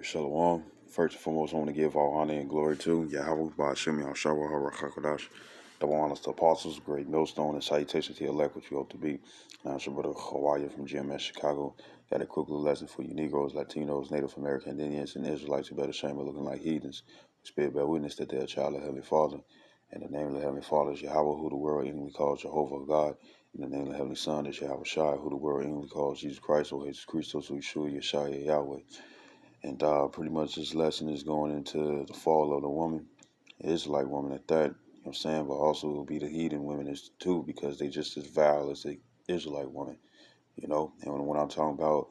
Shalom. First and foremost, I want to give all honor and glory to Yahweh, Ba'ashim, Yahshua, HaRakakadash, the honors to apostles, great millstone, and salutations to your elect, which you hope to be. Now, it's your brother Hawaii from GMS Chicago. Got a quick little lesson for you Negroes, Latinos, Native American Indians, and Israelites who better shame of looking like heathens. We spirit bear witness that they're a child of Heavenly Father. And the name of the Heavenly Father is Yahweh, who the world English calls Jehovah God. And the name of the Heavenly Son is Yahweh Shai, who the world English calls Jesus Christ, or Jesus Christos, who Yeshua, Yeshua, Yahweh. And pretty much this lesson is going into the fall of the woman, the Israelite woman at that, you know what I'm saying, but also will be the heathen women as too, because they just as vile as the Israelite woman, you know. And when I'm talking about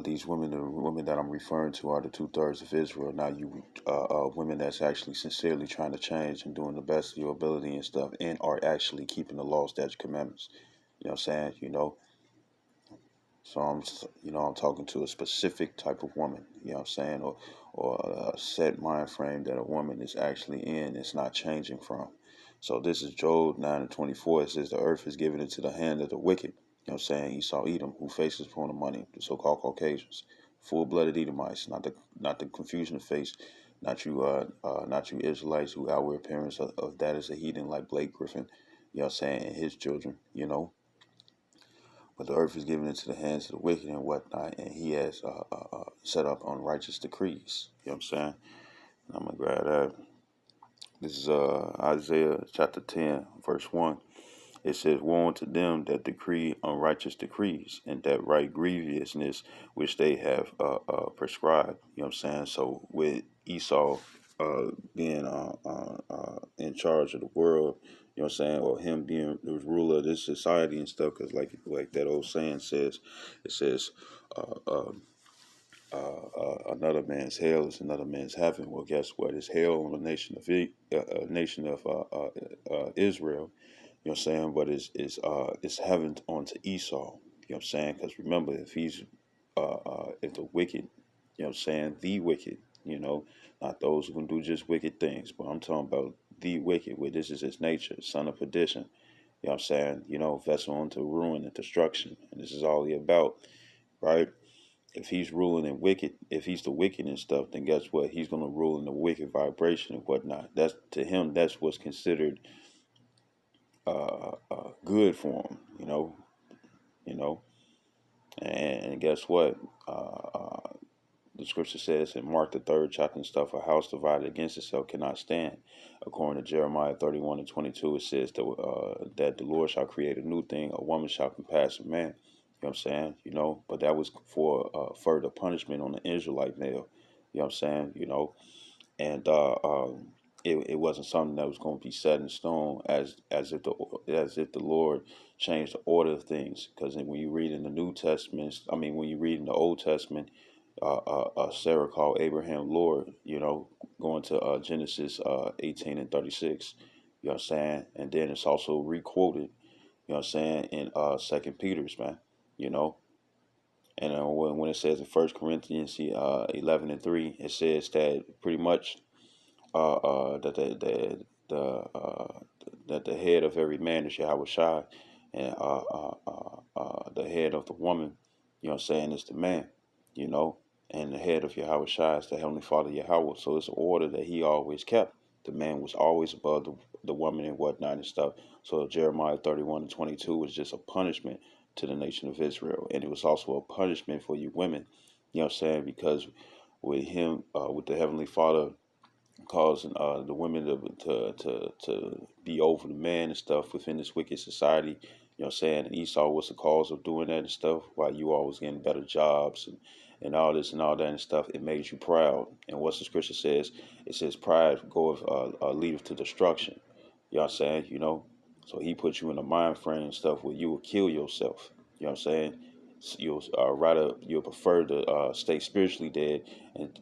these women, the women that I'm referring to are the 2/3 of Israel. Now, you women that's actually sincerely trying to change and doing the best of your ability and stuff, and are actually keeping the law, statutes, commandments. You know what I'm saying? So I'm talking to a specific type of woman, you know what I'm saying, or a set mind frame that a woman is actually in, it's not changing from. So this is Job 9:24. It says the earth is given into the hand of the wicked. You know what I'm saying? Esau Edom, who faces upon the money, the so-called Caucasians, full-blooded Edomites, not the confusion of face, not you Israelites who outwear appearance of that as a heathen like Blake Griffin, you know what I'm saying, and his children, you know. But the earth is given into the hands of the wicked and whatnot, and he has set up unrighteous decrees. You know what I'm saying? And I'm going to grab that. This is Isaiah chapter 10, verse 1. It says, woe unto them that decree unrighteous decrees, and that write grievousness which they have prescribed. You know what I'm saying? So with Esau being in charge of the world, you know what I'm saying, or him being the ruler of this society and stuff, because like that old saying says, it says, another man's hell is another man's heaven. Well, guess what? It's hell on the nation of Israel. You know what I'm saying? But it's heaven onto Esau. You know what I'm saying? Because remember, if the wicked, you know what I'm saying, the wicked, you know, not those who can do just wicked things, but I'm talking about the wicked, where this is his nature, son of perdition. You know what I'm saying? You know, vessel unto ruin and destruction. And this is all he about, right? If he's ruling in wicked, if he's the wicked and stuff, then guess what? He's going to rule in the wicked vibration and whatnot. That's to him. That's what's considered good for him. You know. And guess what? The scripture says in Mark the 3rd chapter and stuff, a house divided against itself cannot stand. According to Jeremiah 31:22, it says that the Lord shall create a new thing, a woman shall compass a man. You know what I'm saying? You know, but that was for further punishment on the Israelite male. You know what I'm saying? You know, and it wasn't something that was going to be set in stone as if the Lord changed the order of things. Because when you read in the New Testament, I mean, when you read in the Old Testament, Sarah called Abraham Lord, you know, going to Genesis 18:36, you know what I'm saying? And then it's also requoted, you know what I'm saying, in 2 Peter's, man, you know. And when it says in 1 Corinthians 11:3, it says that pretty much that the head of every man is Yahweh Shai, and the head of the woman, you know what I'm saying, is the man, you know, and the head of Yahweh Shai is the Heavenly Father Yahweh. So it's an order that he always kept. The man was always above the woman and whatnot and stuff. So Jeremiah 31:22 was just a punishment to the nation of Israel, and it was also a punishment for you women, you know what I'm saying, because with him, with the Heavenly Father causing the women to be over the man and stuff within this wicked society. You know what I'm saying? And Esau was the cause of doing that and stuff, while you all was getting better jobs and all this and all that and stuff. It made you proud. And what the scripture says, it says pride goeth leadeth to destruction. You know what I'm saying? You know, so he put you in a mind frame and stuff where you will kill yourself. You know what I'm saying? You'll prefer to stay spiritually dead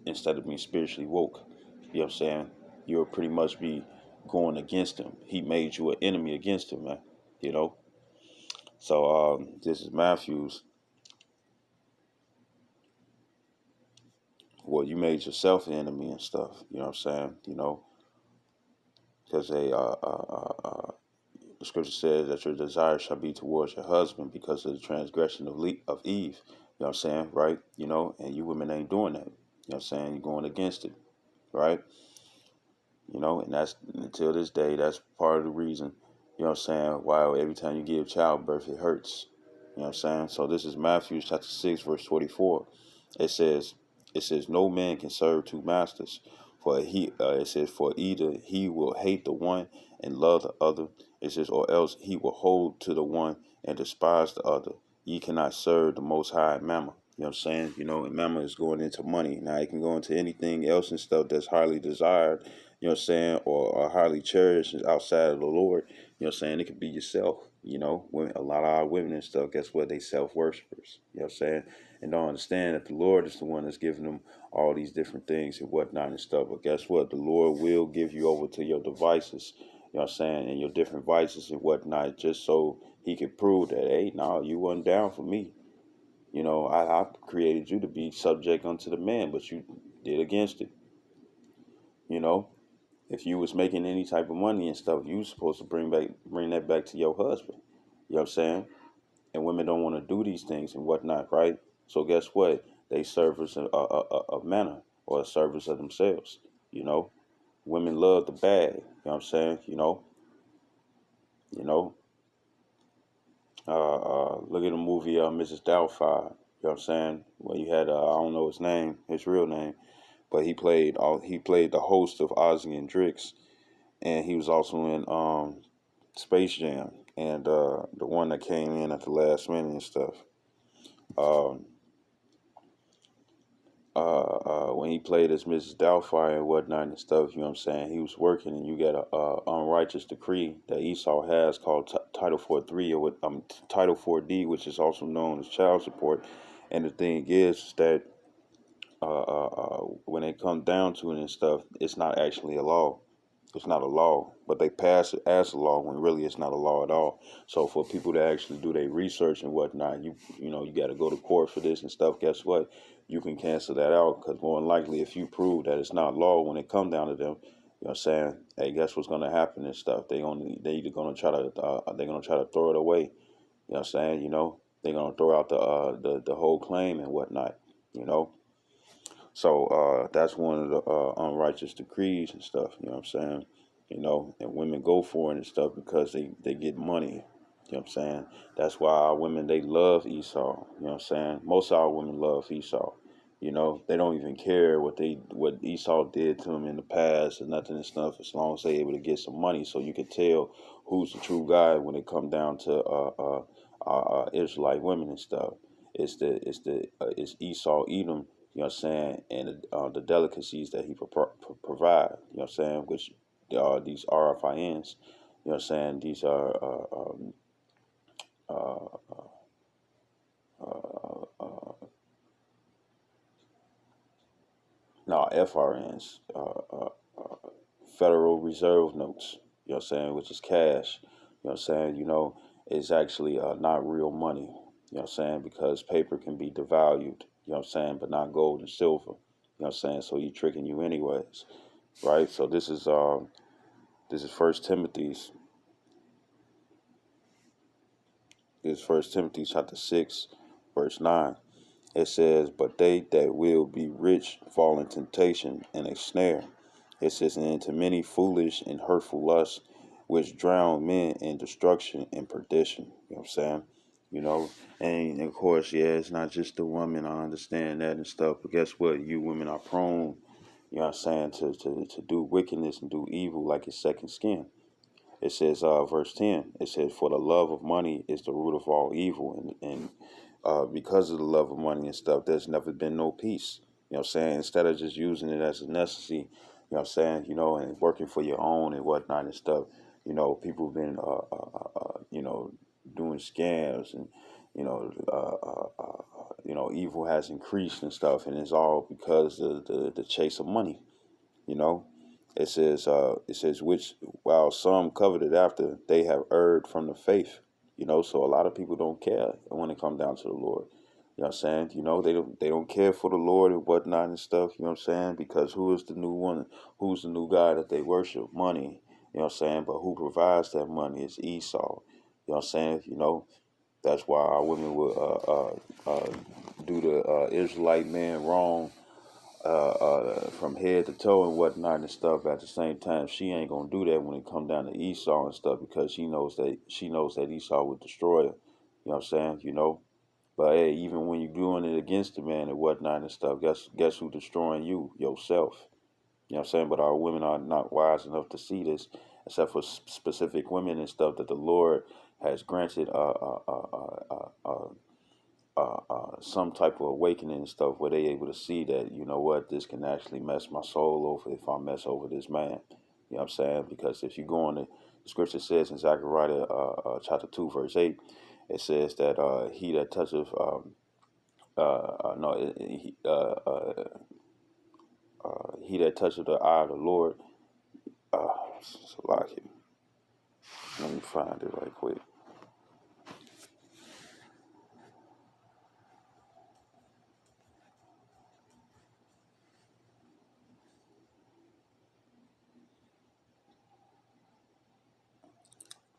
instead of being spiritually woke. You know what I'm saying? You'll pretty much be going against him. He made you an enemy against him, man. You know? So this is Matthew's. Well, you made yourself an enemy and stuff. You know what I'm saying? You know? Because the scripture says that your desire shall be towards your husband because of the transgression of Eve. You know what I'm saying? Right? You know? And you women ain't doing that. You know what I'm saying? You're going against it, right? You know, and that's until this day, that's part of the reason, you know what I'm saying, why every time you give childbirth, it hurts. You know what I'm saying? So this is Matthew chapter 6, verse 24. It says, no man can serve two masters, for it says, for either he will hate the one and love the other. It says, or else he will hold to the one and despise the other. Ye cannot serve the most high mammon. You know what I'm saying? You know, and mammon is going into money. Now it can go into anything else and stuff that's highly desired, you know what I'm saying, or highly cherished outside of the Lord. You know what I'm saying? It could be yourself. You know, women, a lot of our women and stuff, guess what? They self worshipers. You know what I'm saying? And don't understand that the Lord is the one that's giving them all these different things and whatnot and stuff. But guess what? The Lord will give you over to your devices, you know what I'm saying, and your different vices and whatnot, just so he can prove that, hey, no, you wasn't down for me. You know, I created you to be subject unto the man, but you did against it. You know, if you was making any type of money and stuff, you was supposed to bring that back to your husband. You know what I'm saying? And women don't want to do these things and whatnot, right? So guess what? They service a manner or a service of themselves. You know, women love the bag. You know what I'm saying? You know. Look at the movie Mrs. Doubtfire. You know what I'm saying? Well, you had I don't know his name, his real name, but he played the host of Ozzy and Drix, and he was also in Space Jam, and the one that came in at the last minute and stuff. Um, when he played as Mrs. Doubtfire and whatnot and stuff, you know what I'm saying? He was working, and you got a unrighteous decree that Esau has called Title 43 or Title 4D, which is also known as child support. And the thing is that when it comes down to it and stuff, it's not actually a law. It's not a law, but they pass it as a law when really it's not a law at all. So for people to actually do their research and whatnot, you know you got to go to court for this and stuff. Guess what? You can cancel that out because more than likely, if you prove that it's not law when it come down to them, you know what I'm saying? Hey, guess what's gonna happen and stuff? They either gonna try to they're gonna try to throw it away. You know what I'm saying? You know they're gonna throw out the whole claim and whatnot. You know. So that's one of the unrighteous decrees and stuff. You know what I'm saying? You know, and women go for it and stuff because they get money. You know what I'm saying? That's why our women, they love Esau. You know what I'm saying? Most of our women love Esau. You know, they don't even care what Esau did to them in the past or nothing and stuff, as long as they able to get some money. So you can tell who's the true guy when it come down to Israelite women and stuff. It's Esau Edom, you know what I'm saying, and the delicacies that he provide, you know what I'm saying, which are these RFINs, you know what I'm saying, these are uh, uh, uh, no, FRNs, Federal Reserve Notes, you know what I'm saying, which is cash, you know what I'm saying, you know, is actually not real money, you know what I'm saying, because paper can be devalued, you know what I'm saying, but not gold and silver, you know what I'm saying, so he's tricking you anyways, right? So this is First Timothy chapter 6, verse 9. It says, but they that will be rich fall in temptation and a snare. It says, and into many foolish and hurtful lusts, which drown men in destruction and perdition. You know what I'm saying? You know, and of course, yeah, it's not just the woman. I understand that and stuff. But guess what? You women are prone, you know what I'm saying, to do wickedness and do evil like it's second skin. It says, verse 10, it says, for the love of money is the root of all evil. And because of the love of money and stuff, there's never been no peace. You know what I'm saying? Instead of just using it as a necessity, you know what I'm saying, you know, and working for your own and whatnot and stuff, you know, people have been, you know, doing scams and, you know, evil has increased and stuff. And it's all because of the chase of money. You know, it says which while some coveted after, they have erred from the faith. You know, so a lot of people don't care when it comes down to the Lord. You know what I'm saying? You know, they don't care for the Lord and whatnot and stuff, you know what I'm saying? Because who is the new one? Who's the new God that they worship? Money. You know what I'm saying? But who provides that money is Esau. You know what I'm saying? You know, that's why our women will do the Israelite man wrong, from head to toe and whatnot and stuff. At the same time, she ain't gonna do that when it come down to Esau and stuff because she knows that Esau would destroy her. You know what I'm saying? But hey, even when you're doing it against the man and whatnot and stuff, guess who destroying you? Yourself. You know what I'm saying? But our women are not wise enough to see this, except for specific women and stuff that the Lord has granted some type of awakening and stuff where they able to see that, you know what, this can actually mess my soul over if I mess over this man. You know what I'm saying? Because if you go on the scripture says in Zechariah chapter 2 verse 8, it says that he that toucheth no he, he that toucheth the eye of the Lord, uh, like it. Let me find it right quick.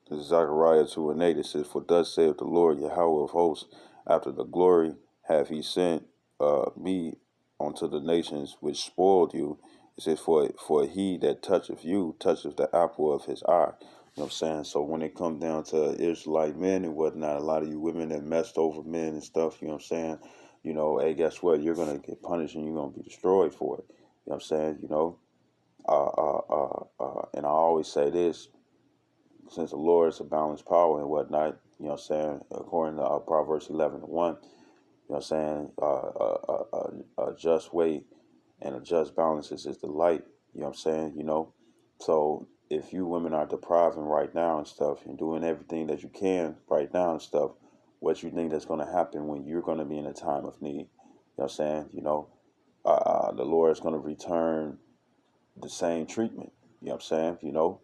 This is Zechariah 2 and 8. It says, for thus saith the Lord Yahweh of hosts, after the glory hath he sent me unto the nations which spoiled you. It says, for he that toucheth you toucheth the apple of his eye. You know what I'm saying? So when it comes down to Israelite men and whatnot, a lot of you women that messed over men and stuff, you know what I'm saying? Hey, guess what? You're going to get punished and you're going to be destroyed for it. You know what I'm saying? And I always say this, since the Lord is a balanced power and whatnot, you know what I'm saying, according to Proverbs 11:1, you know what I'm saying, a just weight and a just balance is the light, you know what I'm saying, So if you women are depriving right now and stuff and doing everything that you can right now and stuff, what you think that's going to happen when you're going to be in a time of need, you know what I'm saying, the Lord is going to return the same treatment, you know what I'm saying,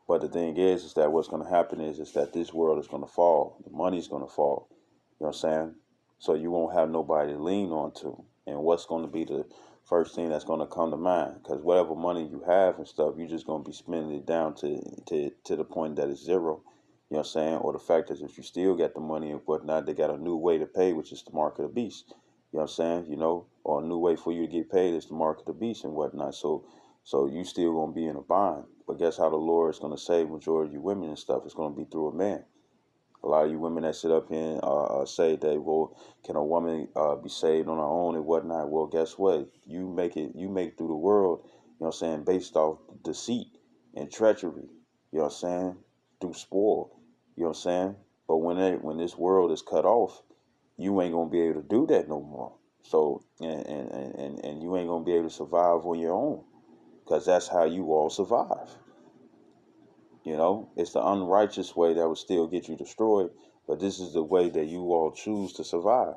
But the thing is that what's going to happen is that this world is going to fall. The money's going to fall. You know what I'm saying? So you won't have nobody to lean on to. And what's going to be the first thing that's going to come to mind? Because whatever money you have and stuff, you're just going to be spending it down to the point that it's zero. You know what I'm saying? Or the fact that if you still get the money and whatnot, they got a new way to pay, which is the mark of the beast. You know what I'm saying? Or a new way for you to get paid is the mark of the beast and whatnot. So you still gonna be in a bind. But guess how the Lord is gonna save majority of you women and stuff? It's gonna be through a man. A lot of you women that sit up here and say that, well, can a woman be saved on her own and whatnot? Well, guess what? You make it through the world, you know what I'm saying, based off deceit and treachery, you know what I'm saying, through spoil, you know what I'm saying? But when this world is cut off, you ain't gonna be able to do that no more. So and you ain't gonna be able to survive on your own because that's how you all survive. It's the unrighteous way that would still get you destroyed, but this is the way that you all choose to survive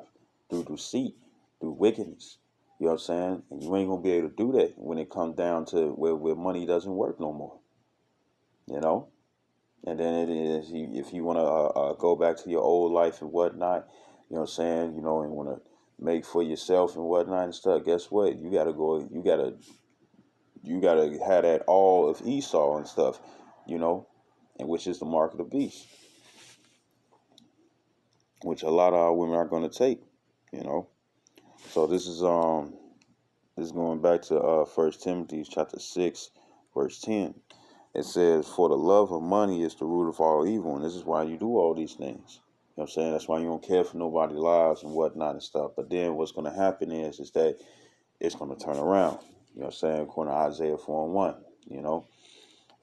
through deceit, through wickedness. You know what I'm saying? And you ain't gonna be able to do that when it comes down to where money doesn't work no more. You know. And then it is if you want to go back to your old life and whatnot. You know what I'm saying? And want to make for yourself and whatnot and stuff. Guess what? You gotta go. You gotta have that all of Esau and stuff. You know, and which is the mark of the beast, which a lot of our women are going to take, you know. So this is going back to 1 Timothy chapter 6 verse 10. It says, for the love of money is the root of all evil, and this is why you do all these things. You know what I'm saying? That's why you don't care for nobody's lives and whatnot and stuff. But then what's going to happen is that it's going to turn around. You know what I'm saying? According to Isaiah 4 and 1, you know.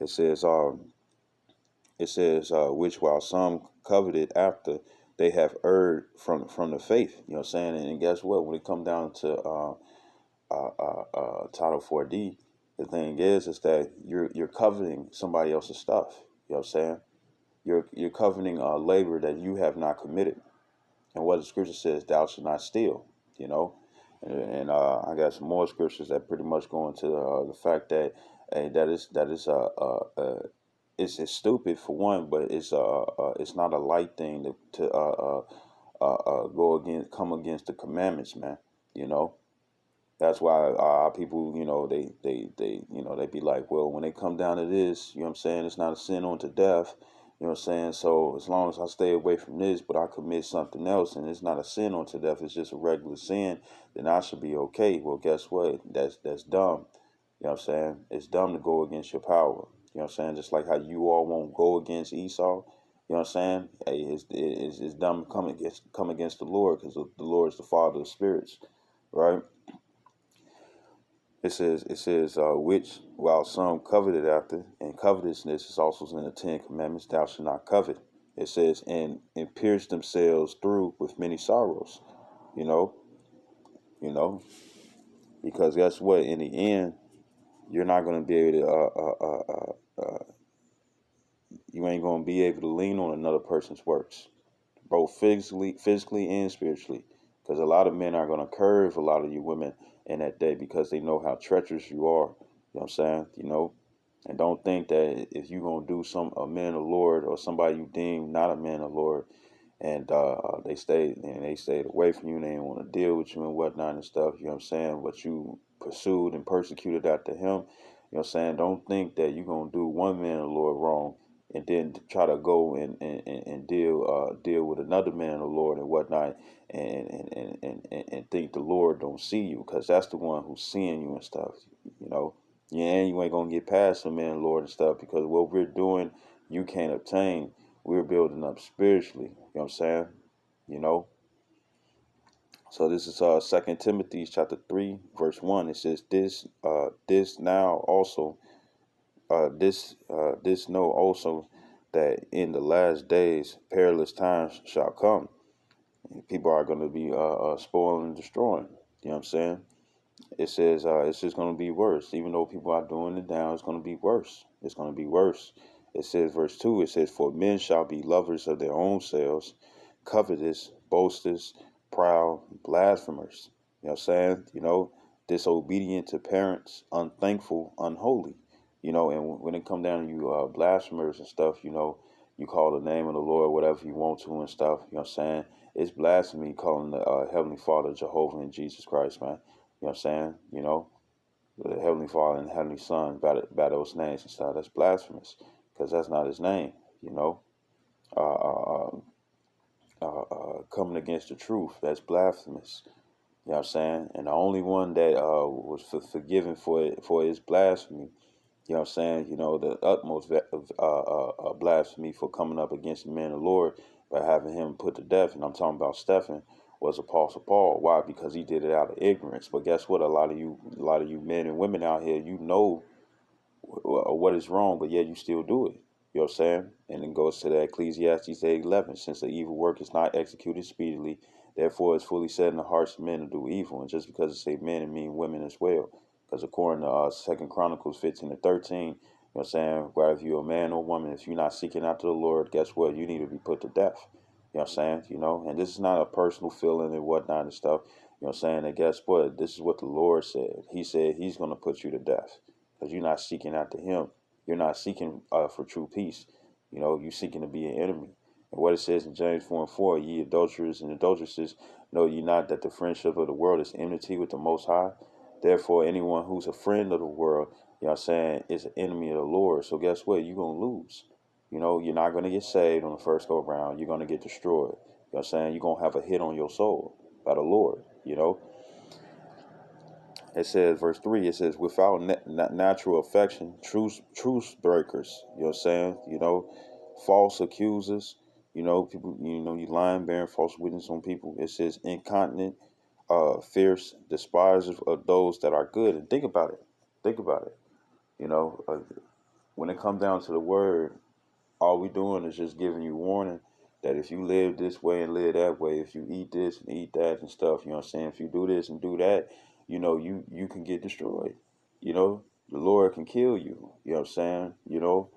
It says, which while some coveted after, they have erred from the faith. You know what I'm saying? And guess what? When it comes down to Title 4D, the thing is that you're coveting somebody else's stuff. You know what I'm saying? You're coveting labor that you have not committed. And what the scripture says, thou shalt not steal. You know, and I got some more scriptures that pretty much go into the fact that it's stupid for one, but it's not a light thing to come against the commandments, man. You know, that's why people, they be like, well, when they come down to this, you know what I'm saying, it's not a sin unto death. You know what I'm saying? So as long as I stay away from this, but I commit something else, and it's not a sin unto death, it's just a regular sin, then I should be okay. Well, guess what? That's dumb. You know what I'm saying? It's dumb to go against your power. You know what I'm saying? Just like how you all won't go against Esau. You know what I'm saying? Hey, it's dumb to come against the Lord, because the Lord is the Father of spirits, right? It says which while some coveted after, and covetousness is also in the Ten Commandments, thou shalt not covet. It says and pierce themselves through with many sorrows. You know, you know, because guess what? In the end, you're not going to be able to. You ain't going to be able to lean on another person's works, both physically and spiritually. Because a lot of men are going to curve a lot of you women in that day because they know how treacherous you are. You know what I'm saying? You know, and don't think that if you're going to do a man of the Lord or somebody you deem not a man of the Lord, and they stayed away from you, and they didn't want to deal with you and whatnot and stuff. You know what I'm saying? But you pursued and persecuted after him. You know what I'm saying? Don't think that you're gonna do one man of the Lord wrong and then try to go and deal with another man of the Lord and whatnot, and think the Lord don't see you, because that's the one who's seeing you and stuff. You know, yeah, and you ain't gonna get past the man of the Lord and stuff, because what we're doing you can't obtain. We're building up spiritually. You know what I'm saying? You know. So this is Second Timothy chapter 3 verse 1. It says this now also this know also that in the last days perilous times shall come. People are going to be spoiling and destroying. You know what I'm saying? It says it's just going to be worse. Even though people are doing it now, it's going to be worse. It's going to be worse. It says, verse 2, it says, for men shall be lovers of their own selves, covetous, boasters, proud, blasphemers. You know what I'm saying? You know, disobedient to parents, unthankful, unholy. You know, and when it come down to you blasphemers and stuff, you know, you call the name of the Lord whatever you want to and stuff. You know what I'm saying? It's blasphemy calling the Heavenly Father Jehovah and Jesus Christ, man. You know what I'm saying? You know, the Heavenly Father and Heavenly Son by those names and stuff. That's blasphemous, because that's not his name. You know, uh, coming against the truth, that's blasphemous. You know what I'm saying? And the only one that was forgiven for his blasphemy. You know what I'm saying? You know, the utmost blasphemy for coming up against the man of the Lord by having him put to death. And I'm talking about Stephen, was Apostle Paul. Why? Because he did it out of ignorance. But guess what? A lot of you men and women out here, you know what is wrong, but yet you still do it. You know what I'm saying? And then goes to the Ecclesiastes 8:11. Since the evil work is not executed speedily, therefore it's fully set in the hearts of men to do evil. And just because it say men, it mean women as well. Because according to Second Chronicles 15:13, you know what I'm saying? Whether if you're a man or woman, if you're not seeking after the Lord, guess what? You need to be put to death. You know what I'm saying? You know, and this is not a personal feeling and whatnot and stuff. You know what I'm saying? And guess what? This is what the Lord said. He said he's going to put you to death, because you're not seeking after him. You're not seeking for true peace. You know, you're seeking to be an enemy. And what it says in James 4:4, ye adulterers and adulteresses, know ye not that the friendship of the world is enmity with the Most High? Therefore, anyone who's a friend of the world, you know what I'm saying, is an enemy of the Lord. So guess what? You're going to lose. You know, you're not going to get saved on the first go around. You're going to get destroyed. You know what I'm saying? You're going to have a hit on your soul by the Lord, you know. It says, verse 3, it says, without natural affection, truce breakers, you know what I'm saying? You know, false accusers, you know, people, you know, you lying, bearing false witness on people. It says, incontinent, fierce, despisers of those that are good. And think about it. Think about it. You know, when it comes down to the word, all we doing is just giving you warning that if you live this way and live that way, if you eat this and eat that and stuff, you know what I'm saying? If you do this and do that, you know, you can get destroyed. You know, the Lord can kill you. You know what I'm saying? You know,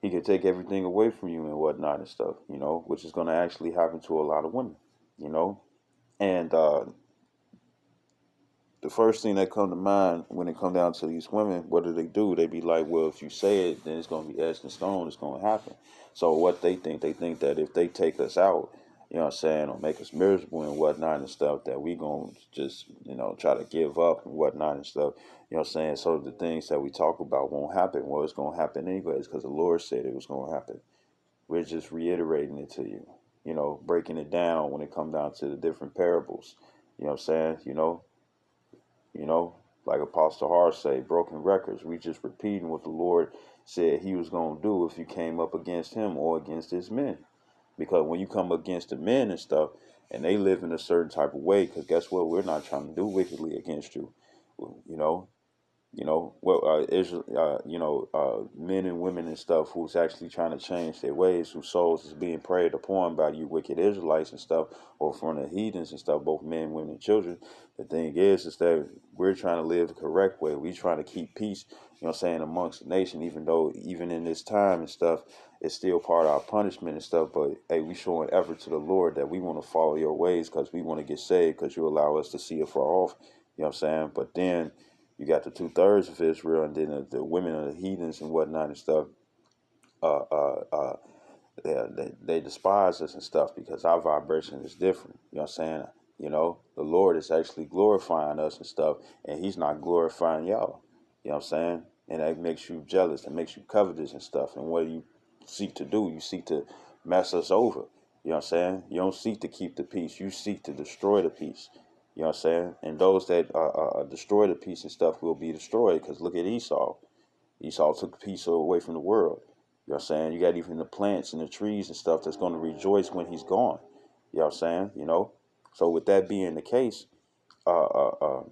he can take everything away from you and whatnot and stuff, you know, which is going to actually happen to a lot of women, you know. And the first thing that come to mind when it come down to these women, what do? They be like, well, if you say it, then it's going to be etched in stone. It's going to happen. So what they think that if they take us out, you know what I'm saying, or make us miserable and whatnot and stuff, that we going to just, you know, try to give up and whatnot and stuff, you know what I'm saying? So the things that we talk about won't happen. Well, it's going to happen anyways, because the Lord said it was going to happen. We're just reiterating it to you, breaking it down when it comes down to the different parables. You know what I'm saying? You know, like Apostle Har say, broken records. We just repeating what the Lord said he was going to do if you came up against him or against his men. Because when you come against the men and stuff, and they live in a certain type of way, because guess what? We're not trying to do wickedly against you. You know, men and women and stuff who's actually trying to change their ways, whose souls is being preyed upon by you wicked Israelites and stuff, or from the heathens and stuff, both men, women, and children. The thing is that we're trying to live the correct way. We're trying to keep peace, amongst the nation, even though even in this time and stuff, it's still part of our punishment and stuff. But hey, we showing effort to the Lord that we want to follow your ways because we want to get saved because you allow us to see it far off. You know what I'm saying? But then you got the 2/3 of Israel, and then the women of the heathens and whatnot and stuff. Uh, uh, uh, they despise us and stuff because our vibration is different. You know what I'm saying? The Lord is actually glorifying us and stuff, and He's not glorifying y'all. You know what I'm saying? And that makes you jealous, that makes you covetous and stuff. And what do you seek to do? You seek to mess us over. You know what I'm saying? You don't seek to keep the peace. You seek to destroy the peace. You know what I'm saying? And those that destroy the peace and stuff will be destroyed. Because look at Esau. Esau took peace away from the world. You know what I'm saying? You got even the plants and the trees and stuff that's going to rejoice when he's gone. You know what I'm saying? So with that being the case, uh, uh, uh,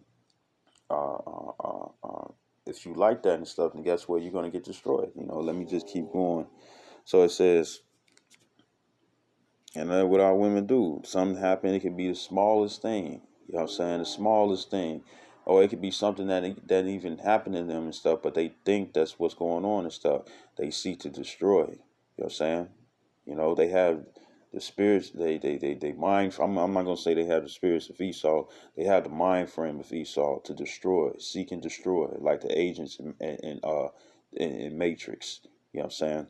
uh, uh, uh, uh, if you like that and stuff, then guess what? You're going to get destroyed. Let me just keep going. So it says, and then what our women do, something happen, it can be the smallest thing. You know what I'm saying? The smallest thing. Or it could be something that even happened to them and stuff, but they think that's what's going on and stuff. They seek to destroy. You know what I'm saying? They have the spirits, they mind, I'm not going to say they have the spirits of Esau. They have the mind frame of Esau to destroy, seek and destroy, like the agents in Matrix. You know what I'm saying?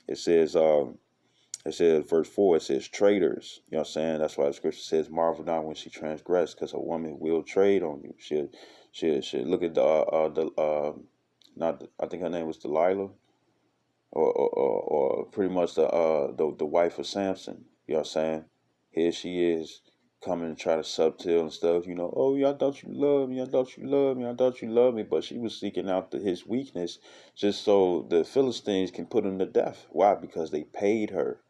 It says, verse 4, it says traitors. You know what I'm saying? That's why the scripture says, marvel not when she transgressed, because a woman will trade on you. She'll look at I think her name was Delilah, or pretty much the wife of Samson. You know what I'm saying? Here she is coming to try to subtil and stuff. Oh, yeah, I thought you loved me. I thought you loved me. I thought you loved me. But she was seeking out his weakness just so the Philistines can put him to death. Why? Because they paid her.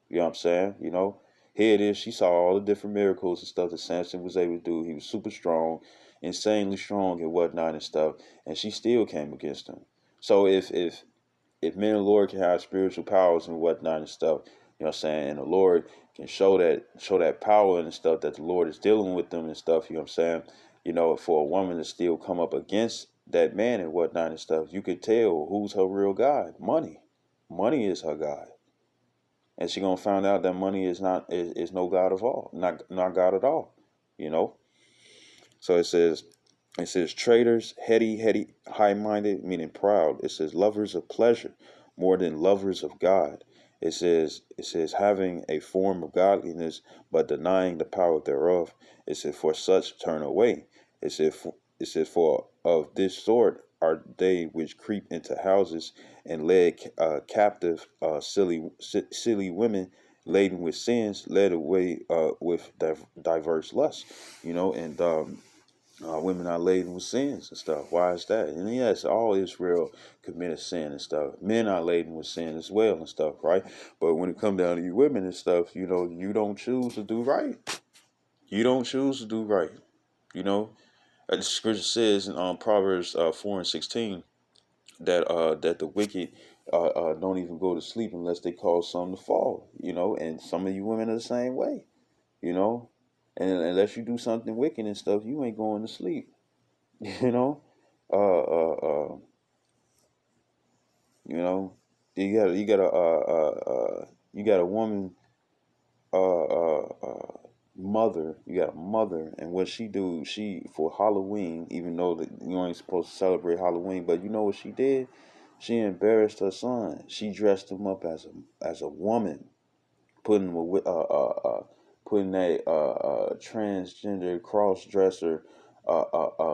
You know what I'm saying? Here it is. She saw all the different miracles and stuff that Samson was able to do. He was super strong, insanely strong and whatnot and stuff. And she still came against him. So if men of the Lord can have spiritual powers and whatnot and stuff, you know what I'm saying, and the Lord can show that power and stuff that the Lord is dealing with them and stuff, you know what I'm saying? For a woman to still come up against that man and whatnot and stuff, you could tell who's her real God. Money. Money is her God. And she gonna find out that money is no God of all, not God at all. You know. So it says traitors, heady, high-minded, meaning proud. It says lovers of pleasure more than lovers of God. It says having a form of godliness but denying the power thereof. It says for such turn away. It says for of this sort are they which creep into houses and led captive silly women laden with sins, led away with diverse lusts. And women are laden with sins and stuff. Why is that? And yes, all Israel committed sin and stuff. Men are laden with sin as well and stuff, right? But when it comes down to you women and stuff, you don't choose to do right. You don't choose to do right. The scripture says in Proverbs 4:16 that the wicked don't even go to sleep unless they cause something to fall. And some of you women are the same way. You know, and unless you do something wicked and stuff, you ain't going to sleep. you know uh uh uh you know you got a woman, mother. You got a mother, and what she do, she for Halloween, even though that you ain't supposed to celebrate Halloween, but you know what she did? She embarrassed her son. She dressed him up as a woman, putting him with putting that transgender cross dresser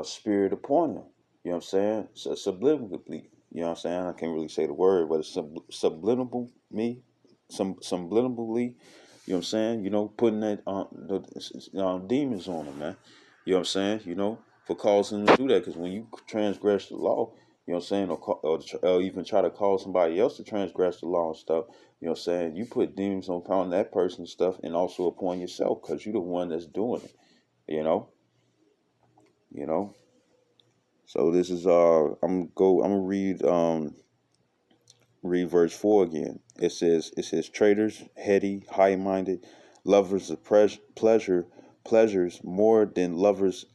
spirit upon him. You know what I'm saying? Subliminally. You know what I'm saying? I can't really say the word, but it's subliminal me. subliminally, you know what I'm saying, putting that demons on them, man. You know what I'm saying, for causing them to do that. Because when you transgress the law, you know what I'm saying, or even try to cause somebody else to transgress the law and stuff, you know what I'm saying, you put demons upon that person's stuff and also upon yourself, because you're the one that's doing it, you know, you know. So this is I'm gonna read verse 4 again. It says traitors, heady, high-minded, lovers of pleasures more than lovers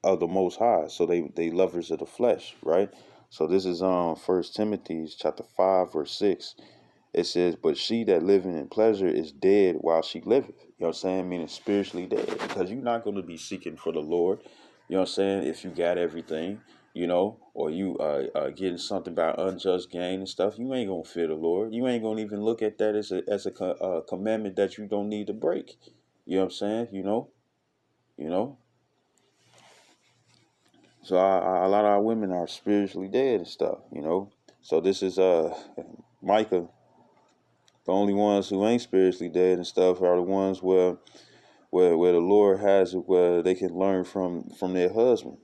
of the Most High. So they lovers of the flesh, right? So this is First Timothy chapter 5 verse 6. It says, but she that living in pleasure is dead while she liveth. You know what I'm saying? Meaning spiritually dead. Because you're not going to be seeking for the Lord. You know what I'm saying? If you got everything, or you getting something by unjust gain and stuff, you ain't going to fear the Lord. You ain't going to even look at that as a commandment that you don't need to break. You know what I'm saying? You know. So a lot of our women are spiritually dead and stuff. So this is Micah. The only ones who ain't spiritually dead and stuff are the ones where the Lord has it, where they can learn from their husband.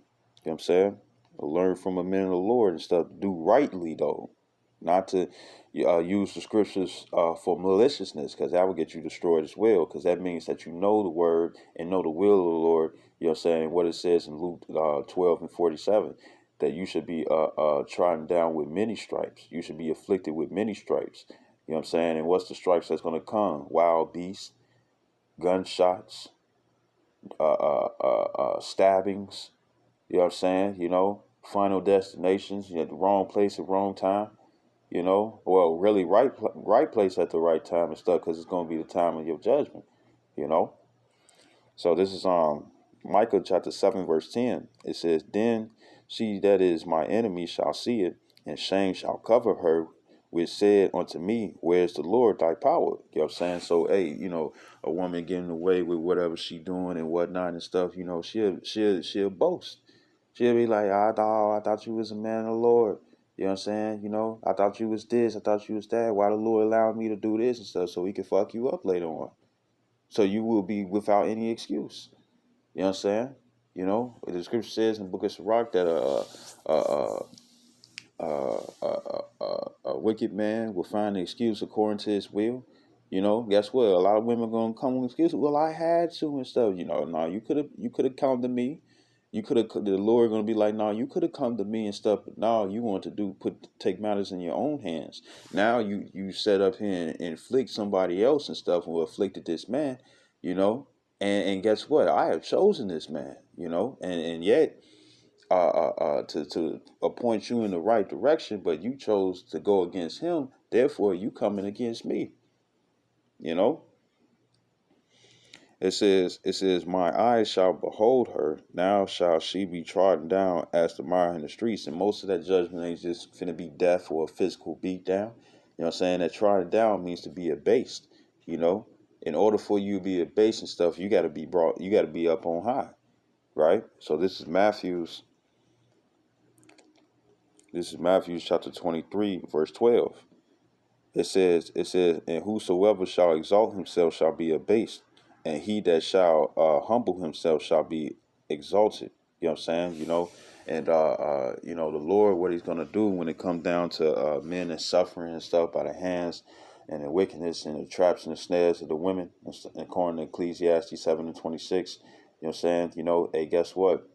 You know what I'm saying? Or learn from a man of the Lord and stuff. Do rightly though, not to use the scriptures for maliciousness, because that will get you destroyed as well. Because that means that you know the word and know the will of the Lord. You know what I'm saying? What it says in Luke 12:47, that you should be trodden down with many stripes. You should be afflicted with many stripes. You know what I'm saying? And what's the stripes that's going to come? Wild beasts, gunshots, stabbings. You know what I'm saying? Final destinations. You at the wrong place at the wrong time. Well, really right place at the right time and stuff, because it's going to be the time of your judgment. You know. So this is Micah chapter 7 verse 10. It says, "Then she that is my enemy shall see it, and shame shall cover her, which said unto me, where's the Lord thy power?" You know what I'm saying? So hey, a woman getting away with whatever she doing and whatnot and stuff, she'll boast. She'll be like, I thought you was a man of the Lord. You know what I'm saying? I thought you was this, I thought you was that. Why the Lord allowed me to do this and stuff, so he can fuck you up later on. So you will be without any excuse. You know what I'm saying? The scripture says in the book of Sirach that a wicked man will find an excuse according to his will. Guess what? A lot of women gonna come with excuses. Well, I had to and stuff. No, you could have come to me. You could have, the Lord gonna be like, no, you could have come to me and stuff, but no, you want to take matters in your own hands. Now you set up here and inflict somebody else and stuff, who afflicted this man, you know, and guess what? I have chosen this man, and yet to appoint you in the right direction, but you chose to go against him. Therefore, you coming against me. You know. It says, my eyes shall behold her. Now shall she be trodden down as the mire in the streets. And most of that judgment ain't just finna be death or a physical beat down. You know what I'm saying? That trodden down means to be abased. In order for you to be abased and stuff, you got to be up on high, right? So this is Matthew's chapter 23, verse 12. It says, and whosoever shall exalt himself shall be abased, and he that shall humble himself shall be exalted. You know what I'm saying? And the Lord, what he's gonna do when it comes down to men and suffering and stuff by the hands and the wickedness and the traps and the snares of the women, according to Ecclesiastes 7:26. You know what I'm saying? Hey, guess what?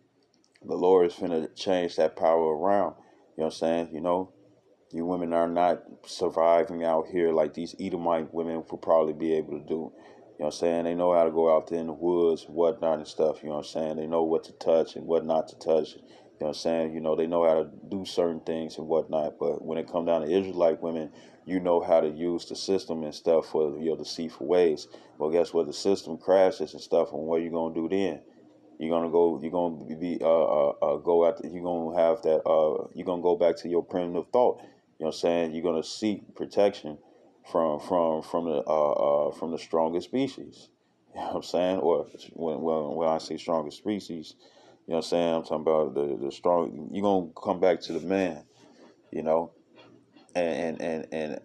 The Lord is finna change that power around. You know what I'm saying? You women are not surviving out here like these Edomite women would probably be able to do. You know what I'm saying? They know how to go out there in the woods and whatnot and stuff. You know what I'm saying? They know what to touch and what not to touch. You know what I'm saying? They know how to do certain things and whatnot. But when it comes down to Israelite women, you know how to use the system and stuff for your deceitful ways. Well, guess what? The system crashes and stuff. And what you gonna do then? You're gonna be go after. You're gonna have that. You're gonna go back to your primitive thought. You know what I'm saying? You're gonna seek protection from the strongest species. You know what I'm saying? Or when I say strongest species, you know what I'm saying? I'm talking about the strong. You're gonna come back to the man, you know, and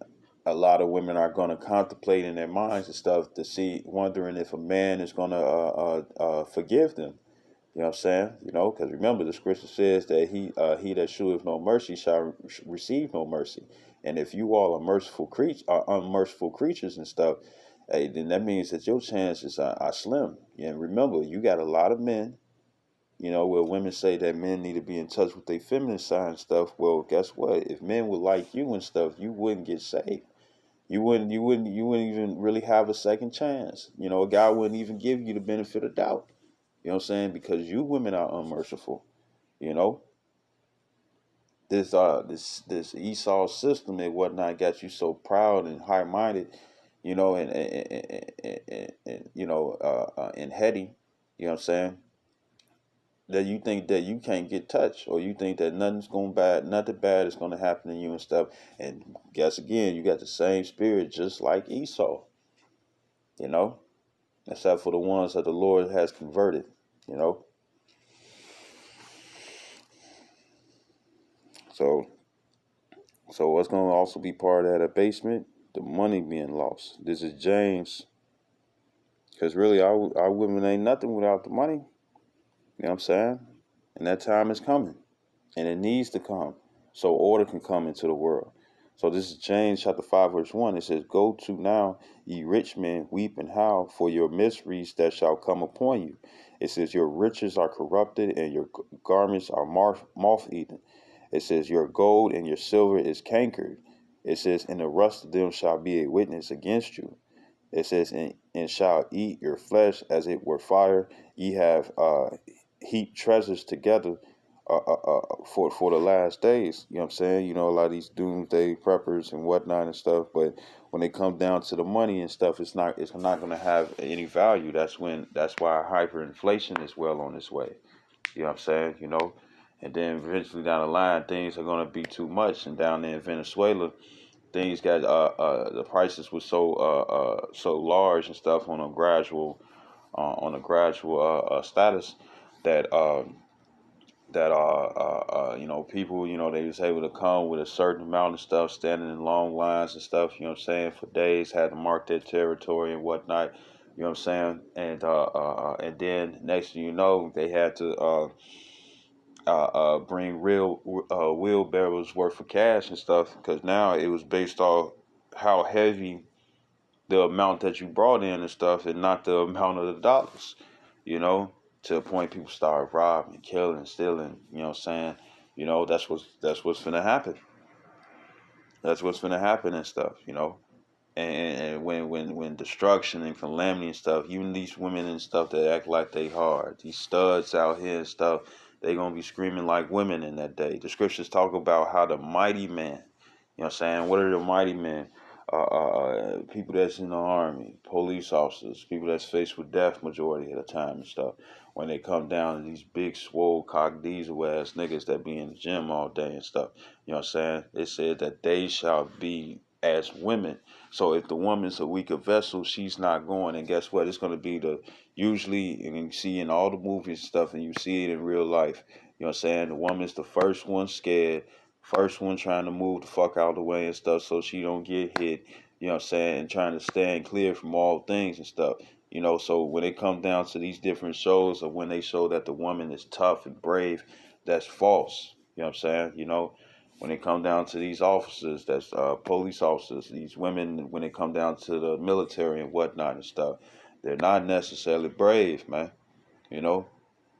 a lot of women are going to contemplate in their minds and stuff to see, wondering if a man is going to forgive them. You know what I'm saying? You know, because remember, the scripture says that he that sheweth no mercy shall receive no mercy. And if you all are unmerciful creatures and stuff, hey, then that means that your chances are slim. And remember, you got a lot of men, you know, where women say that men need to be in touch with their feminine side and stuff. Well, guess what? If men would like you and stuff, you wouldn't get saved. You wouldn't even really have a second chance. You know, a guy wouldn't even give you the benefit of doubt. You know what I'm saying? Because you women are unmerciful. You know, this Esau system and whatnot got you so proud and high minded. You know, and you know, and heady. You know what I'm saying? That you think that you can't get touched, or you think that nothing bad is gonna happen to you and stuff. And guess again, you got the same spirit just like Esau. You know, except for the ones that the Lord has converted. You know, so what's going to also be part of that abasement? The money being lost. This is James, because really our women ain't nothing without the money. You know what I'm saying? And that time is coming, and it needs to come, so order can come into the world. So this is James chapter 5 verse 1. It says, "Go to now, ye rich men, weep and howl for your miseries that shall come upon you." It says, "Your riches are corrupted, and your garments are moth-eaten." It says, "Your gold and your silver is cankered." It says, "And the rust of them shall be a witness against you." It says, and shall eat your flesh as it were fire. Ye have heaped treasures together for the last days." You know what I'm saying? You know, a lot of these doomsday preppers and whatnot and stuff, but when it comes down to the money and stuff, it's not going to have any value. That's why hyperinflation is well on its way. You know what I'm saying? You know, and then eventually down the line, things are going to be too much. And down there in Venezuela, things got the prices were so large and stuff on a gradual status that you know, people, you know, they was able to come with a certain amount of stuff, standing in long lines and stuff, you know what I'm saying, for days, had to mark their territory and whatnot, you know what I'm saying, and then next thing you know, they had to bring real wheelbarrows worth of cash and stuff, because now it was based off how heavy the amount that you brought in and stuff, and not the amount of the dollars, you know, to a point people started robbing, killing, stealing, you know what I'm saying? You know, that's what's gonna happen. That's what's gonna happen and stuff, you know. And when destruction and calamity and stuff, even these women and stuff that act like they hard, these studs out here and stuff, they gonna be screaming like women in that day. The scriptures talk about how the mighty man, you know what I'm saying? What are the mighty men? People that's in the army, police officers, people that's faced with death majority of the time and stuff. When they come down to these big swole cock diesel ass niggas that be in the gym all day and stuff, you know what I'm saying? It said that they shall be as women. So if the woman's a weaker vessel, she's not going. And guess what? It's going to be usually, and you see in all the movies and stuff, and you see it in real life. You know what I'm saying? The woman's the first one scared, first one trying to move the fuck out of the way and stuff so she don't get hit. You know what I'm saying? And trying to stand clear from all things and stuff. You know, so when it comes down to these different shows, or when they show that the woman is tough and brave, that's false. You know what I'm saying? You know, when it come down to these officers, that's police officers, these women, when it come down to the military and whatnot and stuff, they're not necessarily brave, man. You know,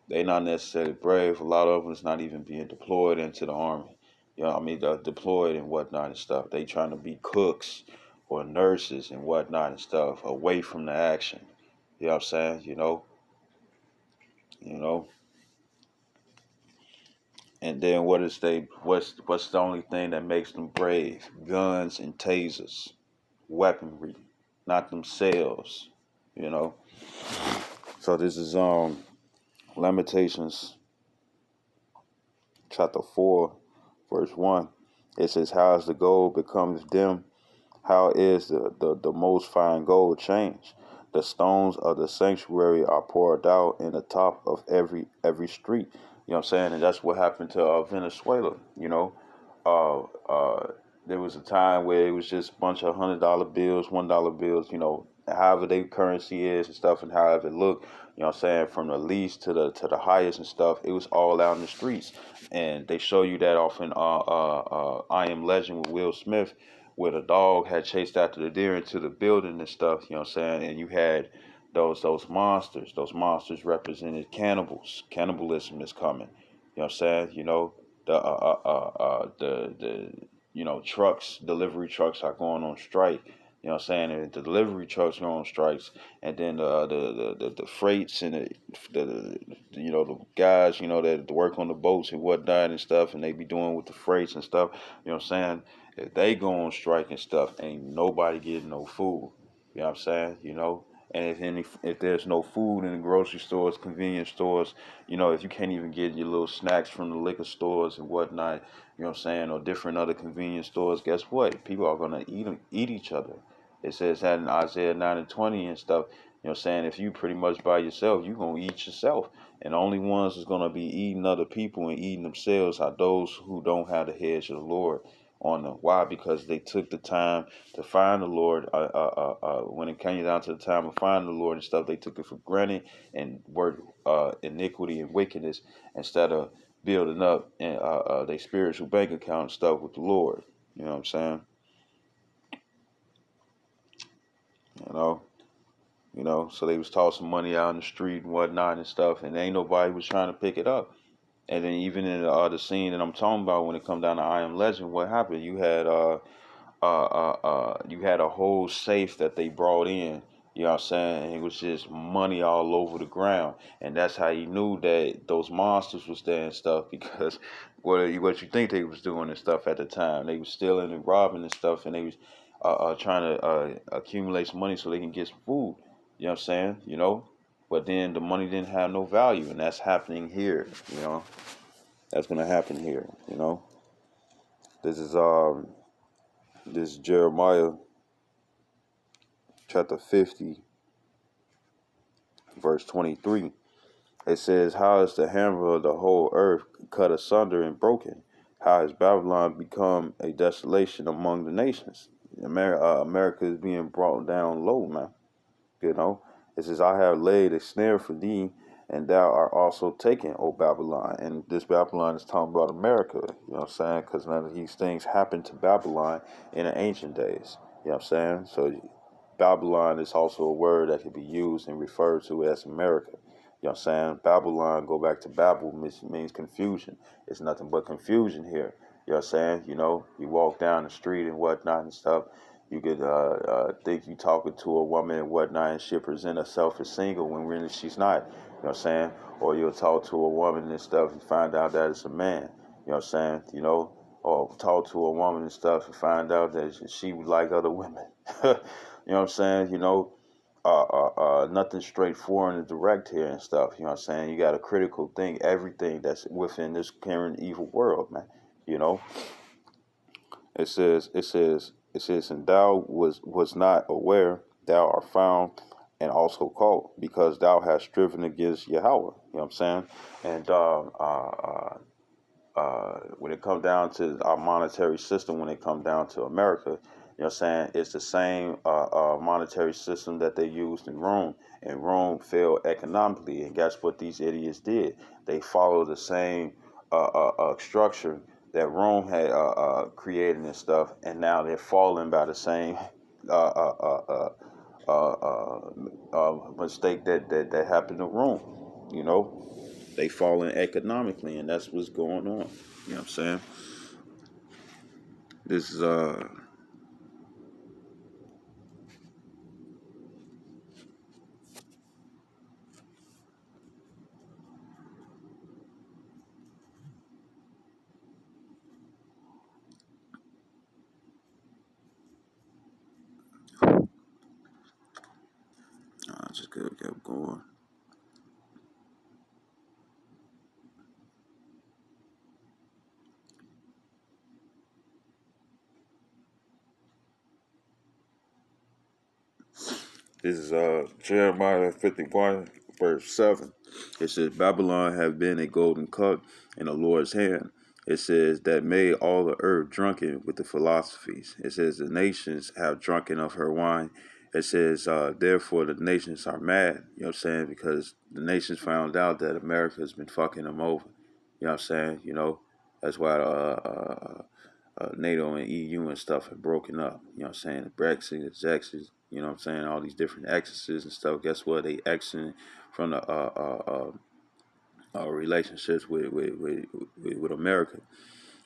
they not necessarily brave. A lot of them is not even being deployed into the army. You know, I mean, deployed and whatnot and stuff. They trying to be cooks or nurses and whatnot and stuff, away from the action. You know what I'm saying? You know, and then what's the only thing that makes them brave? Guns and tasers, weaponry, not themselves, you know. So this is Lamentations chapter 4, verse 1. It says, "How as the gold becomes dim, how is the most fine gold changed? The stones of the sanctuary are poured out in the top of every street." You know what I'm saying? And that's what happened to Venezuela, you know. Uh, uh, there was a time where it was just a bunch of $100 bills, $1 bills, however their currency is and stuff, and however it looked, what I'm saying, from the least to the highest and stuff, it was all out in the streets. And they show you that off in I Am Legend with Will Smith, where the dog had chased after the deer into the building and stuff, you know what I'm saying? And you had those monsters. Those monsters represented cannibals. Cannibalism is coming. You know what I'm saying? The trucks, delivery trucks are going on strike. You know what I'm saying? And the delivery trucks are on strikes, and then the freights and the guys that work on the boats and whatnot and stuff, and they be doing with the freights and stuff. You know what I'm saying? If they go on strike and stuff, ain't nobody getting no food. You know what I'm saying? And if there's no food in the grocery stores, convenience stores, if you can't even get your little snacks from the liquor stores and whatnot, you know what I'm saying, or different other convenience stores, guess what? People are gonna eat each other. It says that in Isaiah 9:20 and stuff. You know what I'm saying? If you pretty much by yourself, you're gonna eat yourself. And the only ones that's gonna be eating other people and eating themselves are those who don't have the hedge of the Lord on them. Why? Because they took the time to find the Lord. When it came down to the time of finding the Lord and stuff, they took it for granted and worked iniquity and wickedness instead of building up their spiritual bank account and stuff with the Lord. You know what I'm saying? You know, so they was tossing money out in the street and whatnot and stuff, and ain't nobody was trying to pick it up. And then even in the scene that I'm talking about, when it come down to I Am Legend, what happened? You had a whole safe that they brought in. You know what I'm saying? And it was just money all over the ground, and that's how you knew that those monsters was there and stuff. Because what you think they was doing and stuff at the time, they was stealing and robbing and stuff, and they was trying to accumulate some money so they can get some food. You know what I'm saying? But then the money didn't have no value, and that's happening here. That's gonna happen here. This is Jeremiah chapter 50, verse 23. It says, "How is the hammer of the whole earth cut asunder and broken? How has Babylon become a desolation among the nations?" America is being brought down low, man. You know, it says, "I have laid a snare for thee, and thou art also taken, O Babylon." And this Babylon is talking about America. You know what I'm saying? Because none of these things happened to Babylon in the ancient days. You know what I'm saying? So Babylon is also a word that can be used and referred to as America. You know what I'm saying? Babylon, go back to Babel, means confusion. It's nothing but confusion here. You know what I'm saying? You walk down the street and whatnot and stuff. You could think you talking to a woman and whatnot, and she'll present herself as single when really she's not. You know what I'm saying? Or you'll talk to a woman and stuff and find out that it's a man. You know what I'm saying? Or talk to a woman and stuff and find out that she would like other women. You know what I'm saying? Nothing straightforward and direct here and stuff. You know what I'm saying? You got to critical think everything that's within this current evil world, man. You know, it says, "And thou was not aware, thou art found and also caught, because thou hast striven against Yahweh." You know what I'm saying? And when it comes down to our monetary system, when it comes down to America, you know what I'm saying, it's the same monetary system that they used in Rome. And Rome failed economically. And guess what these idiots did? They followed the same structure that Rome had created and stuff. And now they're falling by the same mistake that happened to Rome. They falling economically, and that's what's going on. You know what I'm saying? This is just kept going. This is Jeremiah 51, verse 7. It says, "Babylon have been a golden cup in the Lord's hand, It says that made all the earth drunken with the philosophies. It says the nations have drunken of her wine. It says, therefore the nations are mad. You know what I'm saying? Because the nations found out that America has been fucking them over. You know what I'm saying? That's why NATO and EU and stuff have broken up. You know what I'm saying? The Brexit, the Zexit, you know what I'm saying? All these different exes and stuff. Guess what? They exiting from the relationships with America,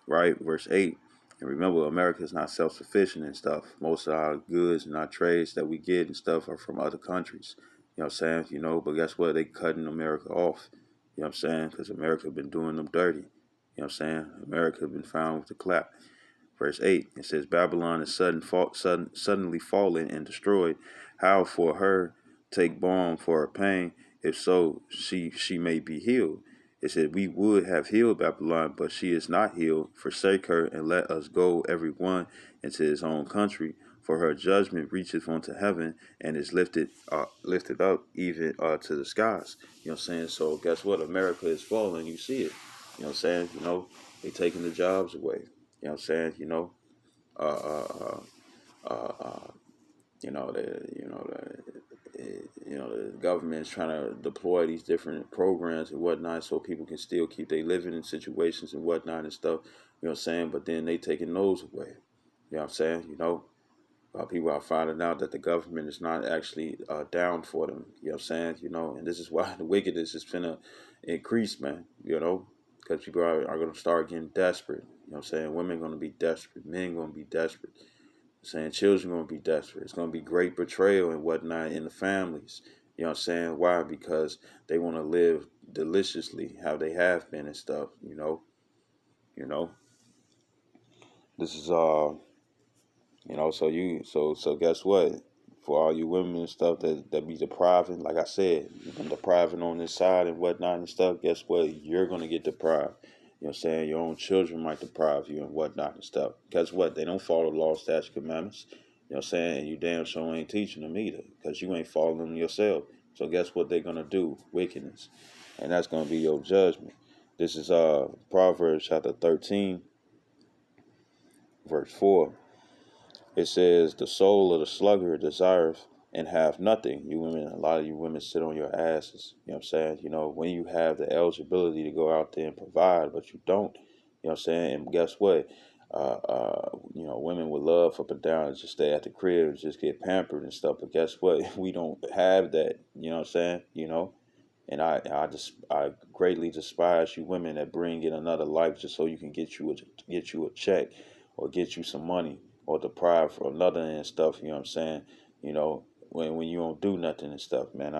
right? Verse 8. And remember, America is not self sufficient and stuff. Most of our goods and our trades that we get and stuff are from other countries. You know what I'm saying? But guess what? They cutting America off. You know what I'm saying? Because America been doing them dirty. You know what I'm saying? America been found with the clap. Verse 8, it says, Babylon is suddenly fallen and destroyed. How for her take balm for her pain, if so she may be healed. It said, we would have healed Babylon, but she is not healed. Forsake her and let us go every one into his own country. For her judgment reacheth unto heaven and is lifted up even to the skies. You know what I'm saying? So guess what? America is falling. You see it. You know what I'm saying? They taking the jobs away. You know what I'm saying? Uh, uh, uh, uh, you know, the, you know, the government is trying to deploy these different programs and whatnot so people can still keep their living in situations and whatnot and stuff. You know what I'm saying? But then they taking those away. You know what I'm saying? People are finding out that the government is not actually down for them. You know what I'm saying? And this is why the wickedness is finna increase, man. Because people are going to start getting desperate. You know what I'm saying? Women are going to be desperate. Men going to be desperate. Saying children going to be desperate. It's going to be great betrayal and whatnot in the families. You know what I'm saying? Why? Because they want to live deliciously how they have been and stuff. You know. This is so guess what? For all you women and stuff that be depriving, like I said, you've been depriving on this side and whatnot and stuff, guess what? You're gonna get deprived. You know what I'm saying? Your own children might deprive you and whatnot and stuff. Guess what? They don't follow the law, statute, commandments. You know what I'm saying? And you damn sure ain't teaching them either, because you ain't following them yourself. So guess what they're gonna do? Wickedness. And that's gonna be your judgment. This is Proverbs chapter 13, verse 4. It says, the soul of the sluggard desireth and have nothing. You women, a lot of you women sit on your asses. You know what I'm saying? When you have the eligibility to go out there and provide, but you don't. You know what I'm saying? And guess what? Women would love up and down and just stay at the crib and just get pampered and stuff. But guess what? We don't have that. You know what I'm saying? And I greatly despise you women that bring in another life just so you can get you a check or get you some money or deprive for another and stuff. You know what I'm saying? When you don't do nothing and stuff, man.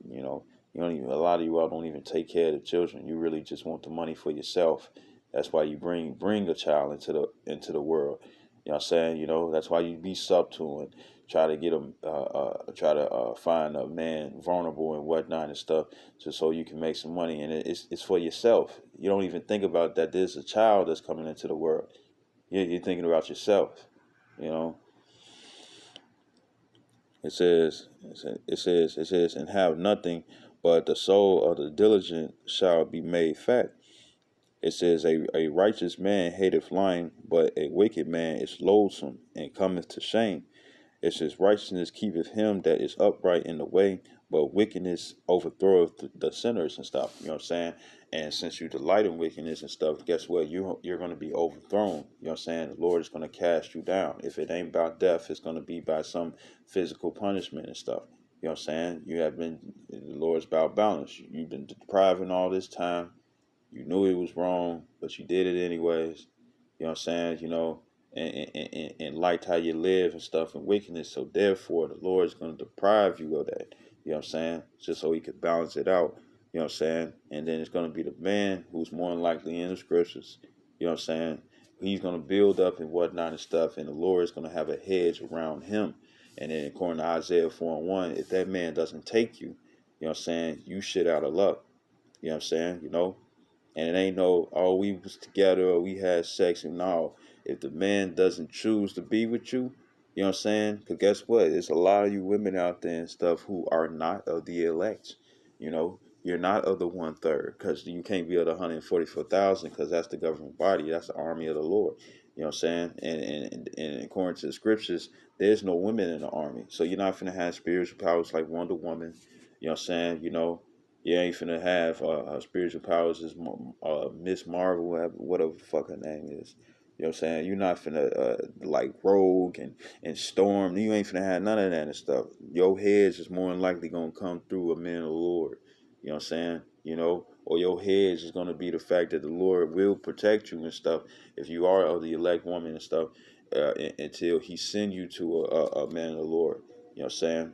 You don't even, a lot of you all don't even take care of the children. You really just want the money for yourself. That's why you bring a child into the world. You know what I'm saying? That's why you be subtle and try to get them, try to find a man vulnerable and whatnot and stuff, just so you can make some money. And it's for yourself. You don't even think about that. There's a child that's coming into the world. You're thinking about yourself. You know. It says, and have nothing, but the soul of the diligent shall be made fat. It says, a righteous man hateth lying, but a wicked man is loathsome and cometh to shame. It says, righteousness keepeth him that is upright in the way, but wickedness overthroweth the sinners and stuff. You know what I'm saying? And since you delight in wickedness and stuff, guess what? You're going to be overthrown. You know what I'm saying? The Lord is going to cast you down. If it ain't about death, it's going to be by some physical punishment and stuff. You know what I'm saying? The Lord's about balance. You've been depriving all this time. You knew it was wrong, but you did it anyways. You know what I'm saying? And liked how you live and stuff and wickedness. So therefore, the Lord is going to deprive you of that. You know what I'm saying? Just so he could balance it out. You know what I'm saying? And then it's going to be the man who's more than likely in the scriptures. You know what I'm saying? He's going to build up and whatnot and stuff. And the Lord is going to have a hedge around him. And then according to Isaiah 4:1, if that man doesn't take you, you know what I'm saying? You shit out of luck. You know what I'm saying? And it ain't no, oh, we was together or we had sex. And no, if the man doesn't choose to be with you, you know what I'm saying? Because guess what? There's a lot of you women out there and stuff who are not of the elect. You're not of the 1/3, because you can't be of the 144,000, because that's the government body. That's the army of the Lord. You know what I'm saying? And according to the scriptures, there's no women in the army. So you're not finna have spiritual powers like Wonder Woman. You know what I'm saying? You ain't finna have spiritual powers as Miss Marvel, whatever the fuck her name is. You know what I'm saying? You're not finna like Rogue and Storm. You ain't finna have none of that and stuff. Your heads is more than likely gonna come through a man of the Lord. You know what I'm saying? Or your heads is gonna be the fact that the Lord will protect you and stuff if you are of the elect woman and stuff, until He send you to a man of the Lord. You know what I'm saying?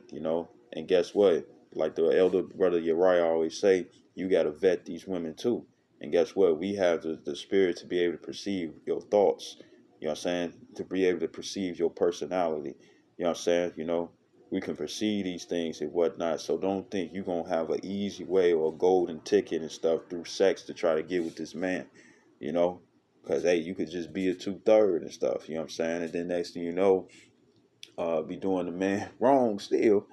And guess what? Like the elder brother Uriah always say, you gotta vet these women too. And guess what? We have the spirit to be able to perceive your thoughts. You know what I'm saying? To be able to perceive your personality. You know what I'm saying? We can perceive these things and whatnot. So don't think you're going to have an easy way or a golden ticket and stuff through sex to try to get with this man. Because, hey, you could just be a 2/3 and stuff. You know what I'm saying? And then next thing you know, be doing the man wrong still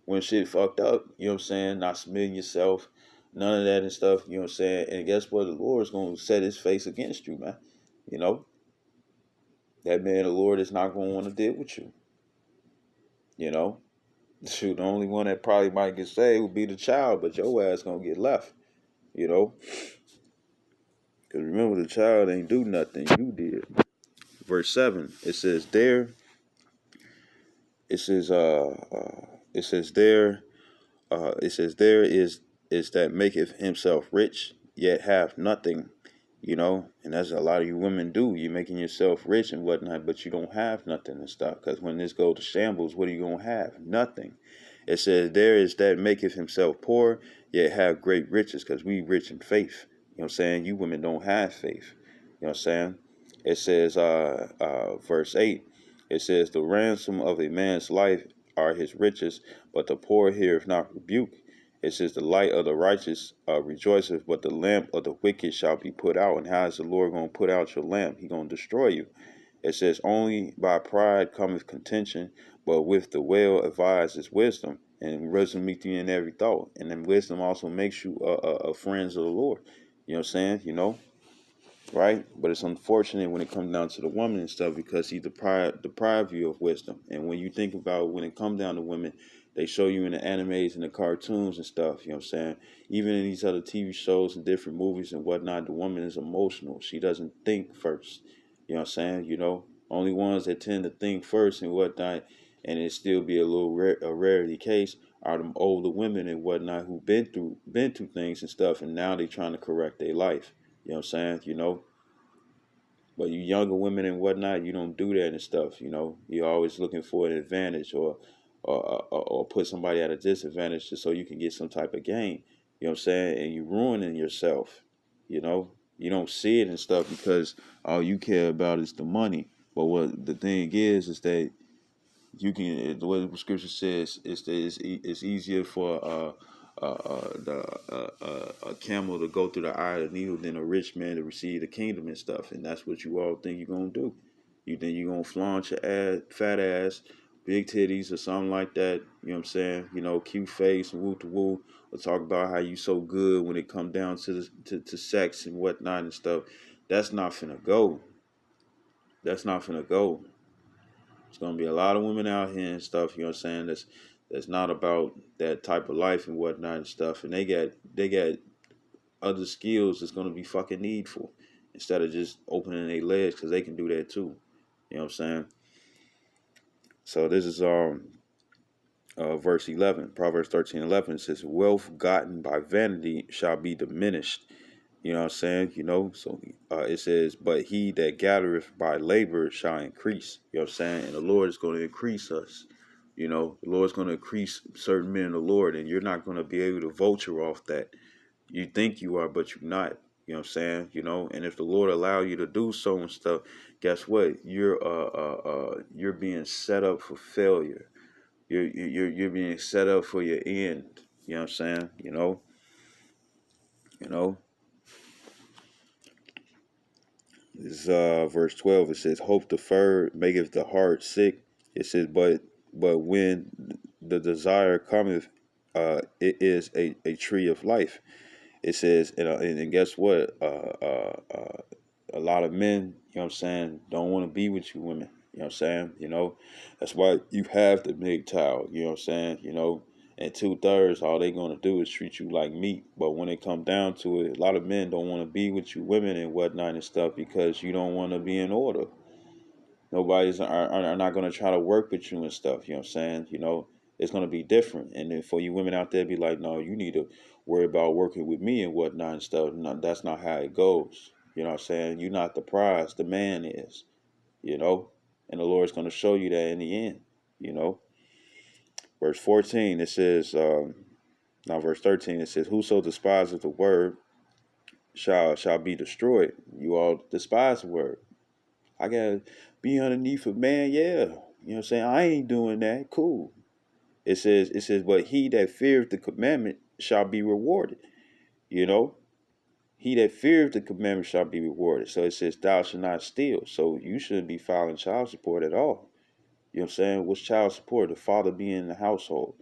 when shit fucked up. You know what I'm saying? Not submitting yourself. None of that and stuff. You know what I'm saying? And guess what? The Lord's going to set His face against you, man. That man, the Lord, is not going to want to deal with you. Shoot, the only one that probably might get saved would be the child, but your ass gonna get left. Because remember, the child ain't do nothing. You did. Verse 7. It says there. It says It says there. It says there is that maketh himself rich, yet have nothing. And that's a lot of you women do. You're making yourself rich and whatnot, but you don't have nothing and stuff. Because when this goes to shambles, what are you gonna have? Nothing. It says there is that maketh himself poor, yet have great riches, because we rich in faith. You know what I'm saying? You women don't have faith. You know what I'm saying? It says, verse 8, it says, the ransom of a man's life are his riches, but the poor heareth not rebuke. It says, the light of the righteous rejoiceth, but the lamp of the wicked shall be put out. And how is the Lord going to put out your lamp? He going to destroy you. It says, only by pride cometh contention, but with the well advised is wisdom. And wisdom meets you in every thought. And then wisdom also makes you a friends of the Lord. You know what I'm saying? Right? But it's unfortunate when it comes down to the woman and stuff, because He deprive you of wisdom. And when you think about when it comes down to women, they show you in the animes and the cartoons and stuff, you know what I'm saying? Even in these other TV shows and different movies and whatnot, the woman is emotional. She doesn't think first. You know what I'm saying? Only ones that tend to think first and whatnot, and it still be a little a rarity case, are them older women and whatnot who been through things and stuff, and now they trying to correct their life. You know what I'm saying? But you younger women and whatnot, you don't do that and stuff. You're always looking for an advantage, or put somebody at a disadvantage just so you can get some type of gain. You know what I'm saying? And you ruining yourself. You don't see it and stuff because all you care about is the money. But what the thing is that you can, the way the scripture says, is that it's easier for a camel to go through the eye of the needle than a rich man to receive the kingdom and stuff. And that's what you all think you're gonna do. You think you're gonna flaunt your fat ass, big titties or something like that. You know what I'm saying? Cute face and woo to woo, or talk about how you so good when it come down to sex and whatnot and stuff. That's not finna go. That's not finna go. There's gonna be a lot of women out here and stuff, you know what I'm saying, that's not about that type of life and whatnot and stuff. And they got other skills that's gonna be fucking needful instead of just opening their legs, because they can do that too. You know what I'm saying? So this is verse 11, Proverbs 13:11. It says, wealth gotten by vanity shall be diminished. You know what I'm saying? So it says, but he that gathereth by labor shall increase. You know what I'm saying? And the Lord is going to increase us. The Lord's going to increase certain men in the Lord, and you're not going to be able to vulture off that. You think you are, but you're not. You know what I'm saying? And if the Lord allow you to do so and stuff, guess what? You're being set up for failure. You're being set up for your end. You know what I'm saying? You know. This verse 12. It says, hope deferred maketh the heart sick. It says, but when the desire cometh, it is a tree of life. It says, and guess what? A lot of men, you know what I'm saying, don't want to be with you women. You know what I'm saying? That's why you have the MGTOW, you know what I'm saying? And 2/3, all they gonna do is treat you like meat. But when it come down to it, a lot of men don't want to be with you women and whatnot and stuff because you don't want to be in order. Nobody's are not gonna try to work with you and stuff. You know what I'm saying? It's gonna be different. And then for you women out there, be like, no, you need to worry about working with me and whatnot and stuff. No, that's not how it goes. You know what I'm saying? You're not the prize. The man is. You know, and the Lord's gonna show you that in the end. You know, verse 14 it says, now verse 13 it says, "Whoso despises the word shall be destroyed." You all despise the word. I gotta be underneath a man, yeah. You know what I'm saying? I ain't doing that. Cool. It says, but he that feareth the commandment shall be rewarded. You know? He that feareth the commandment shall be rewarded. So it says, thou shalt not steal. So you shouldn't be filing child support at all. You know what I'm saying? What's child support? The father being in the household.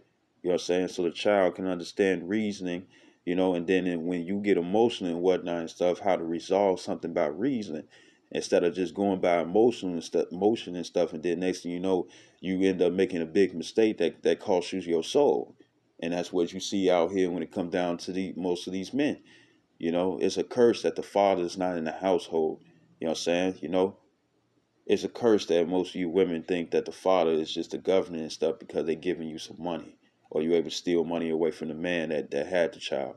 You know what I'm saying? So the child can understand reasoning, and then when you get emotional and whatnot and stuff, how to resolve something by reasoning instead of just going by motion and stuff, and then next thing you know, you end up making a big mistake that costs you your soul. And that's what you see out here when it comes down to most of these men. It's a curse that the father is not in the household. You know what I'm saying? It's a curse that most of you women think that the father is just the governor and stuff because they're giving you some money, or you able to steal money away from the man that had the child.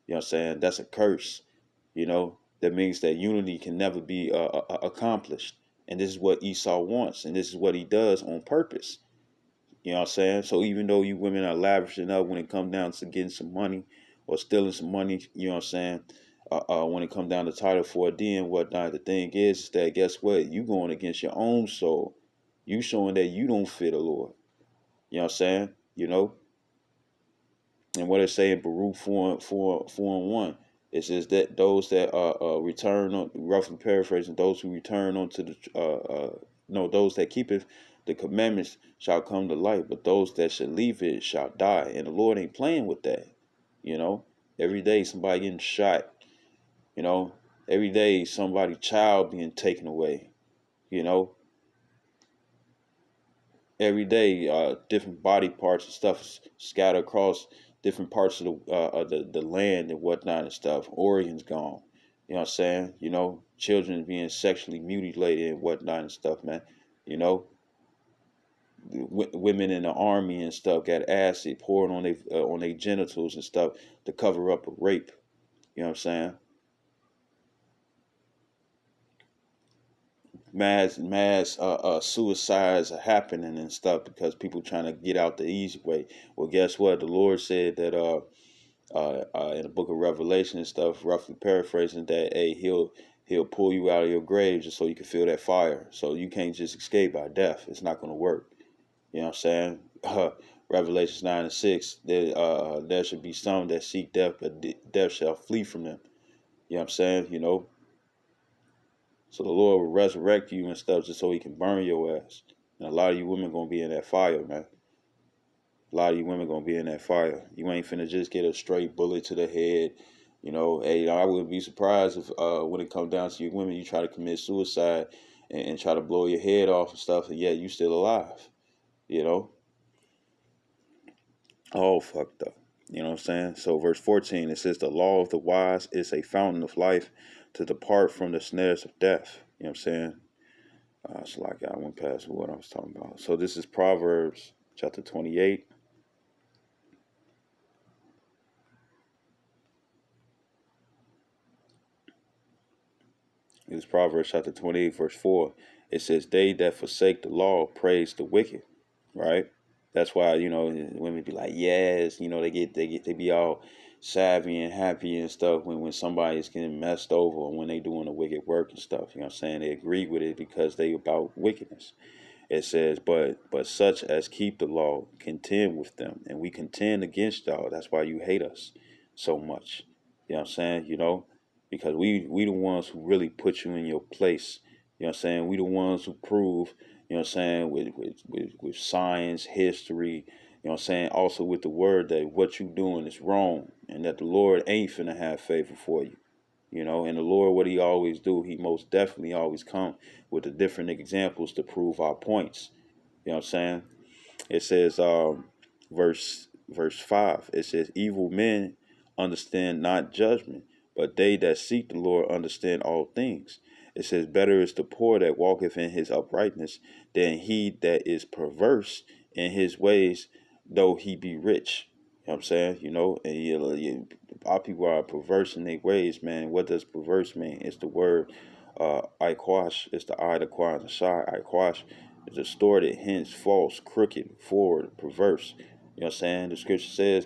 You know what I'm saying? That's a curse. That means that unity can never be accomplished. And this is what Esau wants, and this is what he does on purpose. You know what I'm saying? So even though you women are lavishing up when it comes down to getting some money or stealing some money, you know what I'm saying? When it comes down to Title 4D and whatnot, the thing is that guess what? You going against your own soul. You showing that you don't fear the Lord. You know what I'm saying? And what it say in Baruch 4:1, it says that those that return on, roughly paraphrasing, those who return onto the no, those that keepeth the commandments shall come to light, but those that should leave it shall die. And the Lord ain't playing with that. You know, every day somebody getting shot. You know, every day somebody child being taken away. You know, every day different body parts and stuff scattered across different parts of the land and whatnot and stuff. Organs gone. You know what I'm saying? Children being sexually mutilated and whatnot and stuff, man. You know, women in the army and stuff got acid poured on their genitals and stuff to cover up a rape. You know what I'm saying? Mass suicides are happening and stuff because people trying to get out the easy way. Well, guess what? The Lord said that in the book of Revelation and stuff, roughly paraphrasing, that hey, he'll pull you out of your grave just so you can feel that fire. So you can't just escape by death. It's not going to work. You know what I'm saying? Revelations 9:6. There should be some that seek death, but death shall flee from them. You know what I'm saying? So the Lord will resurrect you and stuff just so he can burn your ass. And a lot of you women gonna be in that fire, man. A lot of you women gonna be in that fire. You ain't finna just get a straight bullet to the head. Hey, I wouldn't be surprised if when it comes down to you women, you try to commit suicide and try to blow your head off and stuff, and yet you still alive. You know? All fucked up. You know what I'm saying? So verse 14, it says, the law of the wise is a fountain of life to depart from the snares of death. You know what I'm saying? It's like I went past what I was talking about. So this is Proverbs chapter 28. This is Proverbs chapter 28, verse 4. It says, they that forsake the law praise the wicked. Right? That's why, women be like, yes, they be all savvy and happy and stuff when somebody's getting messed over or when they doing the wicked work and stuff. You know what I'm saying? They agree with it because they about wickedness. It says, but such as keep the law contend with them, and we contend against y'all. That's why you hate us so much. You know what I'm saying? Because we the ones who really put you in your place. You know what I'm saying? We the ones who prove, you know what I'm saying, with science, history, You know what I'm saying? Also with the word that what you doing is wrong and that the Lord ain't finna have favor for you. You know, and the Lord, what he always do, he most definitely always come with the different examples to prove our points. You know what I'm saying? It says, verse 5, it says, evil men understand not judgment, but they that seek the Lord understand all things. It says, better is the poor that walketh in his uprightness than he that is perverse in his ways, though he be rich. You know what I'm saying? You know, and our people are perverse in their ways, man. What does perverse mean? It's the word Iquash. It's the I, the qua, and the shy. Iquash is distorted, hence false, crooked, forward, perverse. You know what I'm saying? The scripture says,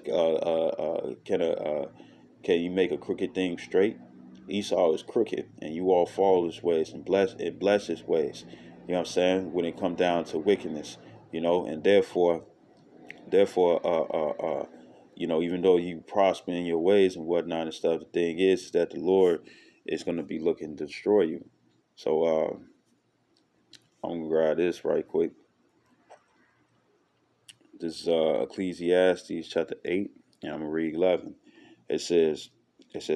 can you make a crooked thing straight? Esau is crooked, and you all follow his ways and bless his ways. You know what I'm saying? When it come down to wickedness, you know, and therefore, you know, even though you prosper in your ways and whatnot and stuff, the thing is that the Lord is going to be looking to destroy you. So I'm gonna grab this right quick. This is Ecclesiastes chapter 8, and I'm gonna read 11. It says,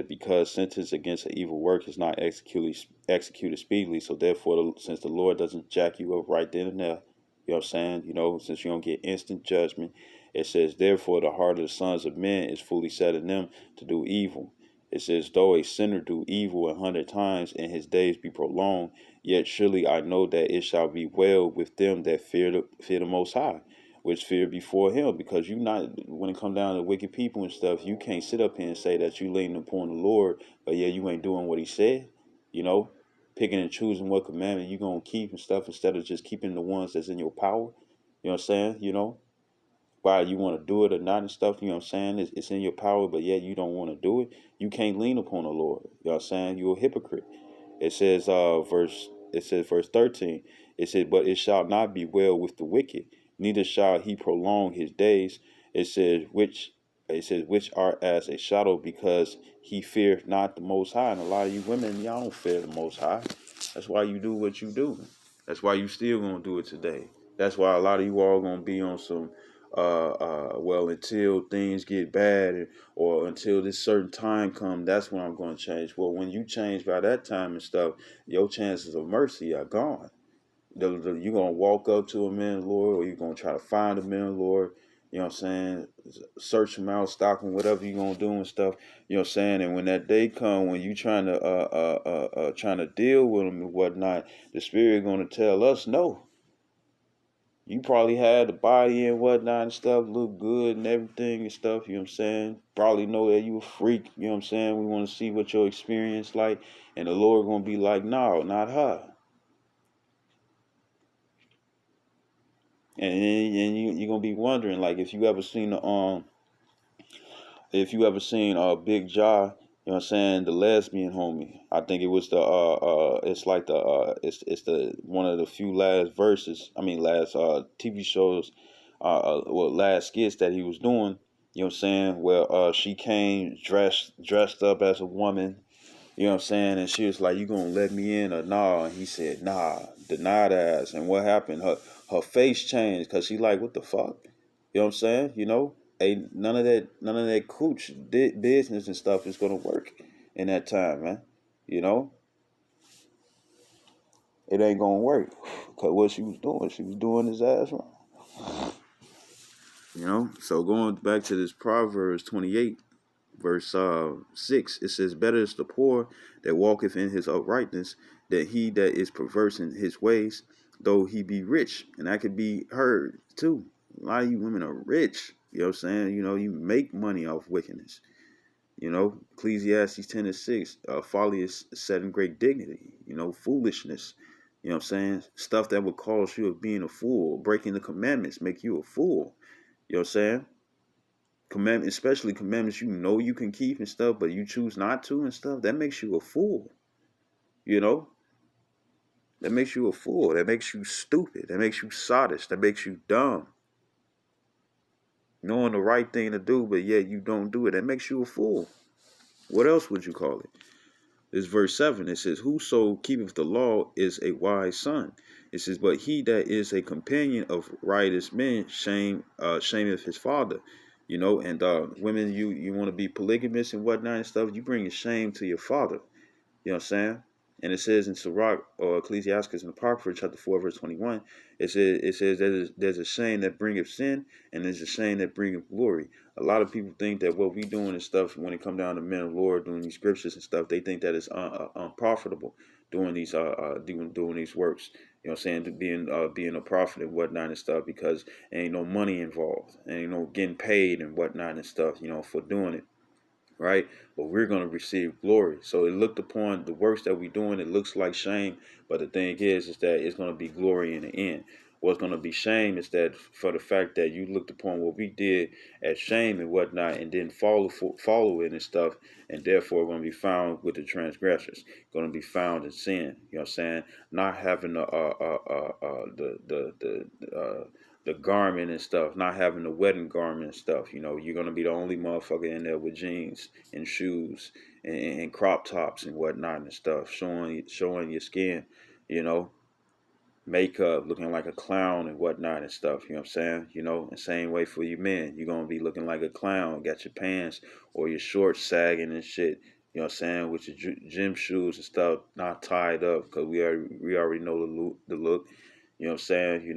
because sentence against an evil work is not executed speedily, so therefore, since the Lord doesn't jack you up right then and there, you know what I'm saying? You know, since you don't get instant judgment, it says, therefore, the heart of the sons of men is fully set in them to do evil. It says, though a sinner do evil 100 times and his days be prolonged, yet surely I know that it shall be well with them that fear the Most High, which fear before him. Because you not, when it come down to wicked people and stuff, you can't sit up here and say that you leaning upon the Lord, but yeah, you ain't doing what he said, you know, picking and choosing what commandment you gonna keep and stuff instead of just keeping the ones that's in your power. You know what I'm saying? You know, why you want to do it or not and stuff, you know what I'm saying? It's in your power, but yeah, you don't want to do it. You can't lean upon the Lord. You know what I'm saying? You're a hypocrite. Verse 13. It said, but it shall not be well with the wicked, neither shall he prolong his days. It says, which are as a shadow, because he feareth not the Most High. And a lot of you women, y'all don't fear the Most High. That's why you do what you do. That's why you still gonna do it today. That's why a lot of you all gonna be on some well, until things get bad, or until this certain time come, that's when I'm going to change. Well, when you change by that time and stuff, your chances of mercy are gone. You're going to walk up to a man, Lord, or you're going to try to find a man, Lord. You know what I'm saying? Search them out, stalk them, whatever you're going to do and stuff. You know what I'm saying? And when that day come, when you trying to deal with them and whatnot, the Spirit going to tell us no. You probably had the body and whatnot and stuff, look good and everything and stuff, you know what I'm saying? Probably know that you a freak, you know what I'm saying? We want to see what your experience like. And the Lord gonna be like, no, not her. And you're gonna be wondering, like, if you ever seen Big Jaw, you know what I'm saying, the lesbian homie. I think it was it's like it's the one of the few last verses, last TV shows, last skits that he was doing, you know what I'm saying, where she came dressed up as a woman, you know what I'm saying, and she was like, you gonna let me in or nah? And he said, nah, denied ass. And what happened? Her face changed, because she like, what the fuck? You know what I'm saying? You know, none of that cooch business and stuff is gonna work in that time, man. You know, it ain't gonna work, because what she was doing his ass wrong. You know, so going back to this Proverbs 28, verse 6, it says, better is the poor that walketh in his uprightness than he that is perverse in his ways, though he be rich. And that could be heard too. A lot of you women are rich. You know what I'm saying? You know, you make money off wickedness. You know, Ecclesiastes 10:6, folly is set in great dignity. You know, foolishness. You know what I'm saying? Stuff that would cause you of being a fool, breaking the commandments, make you a fool. You know what I'm saying? Commandments, especially commandments you know you can keep and stuff, but you choose not to and stuff, that makes you a fool. You know? That makes you a fool. That makes you stupid. That makes you sottish. That makes you dumb. Knowing the right thing to do, but yet you don't do it. That makes you a fool. What else would you call it? This verse 7. It says, whoso keepeth the law is a wise son. It says, but he that is a companion of riotous men shameth his father. And women, you want to be polygamous and whatnot and stuff, you bring a shame to your father. You know what I'm saying? And it says in Sirach or Ecclesiastes in Apocrypha, chapter 4, verse 21, it says there's a shame that bringeth sin, and there's a shame that bringeth glory. A lot of people think that what we doing and stuff, when it come down to men of Lord doing these scriptures and stuff, they think that it's unprofitable doing these doing these works. You know what I'm saying? To being a prophet and whatnot and stuff, because ain't no money involved, ain't no getting paid and whatnot and stuff, for doing it. Right? But we're going to receive glory. So it looked upon the works that we're doing, it looks like shame, but the thing is that it's going to be glory in the end. What's going to be shame is that for the fact that you looked upon what we did as shame and whatnot, and didn't follow it and stuff, and therefore going to be found with the transgressors, going to be found in sin. You know what I'm saying? Not having the garment and stuff, not having the wedding garment and stuff. You're gonna be the only motherfucker in there with jeans and shoes and crop tops and whatnot and stuff, showing your skin, you know, makeup, looking like a clown and whatnot and stuff. You know what I'm saying? And same way for you men, you're gonna be looking like a clown, got your pants or your shorts sagging and shit. You know what I'm saying? With your gym shoes and stuff not tied up, because we already know the look. You know what I'm saying?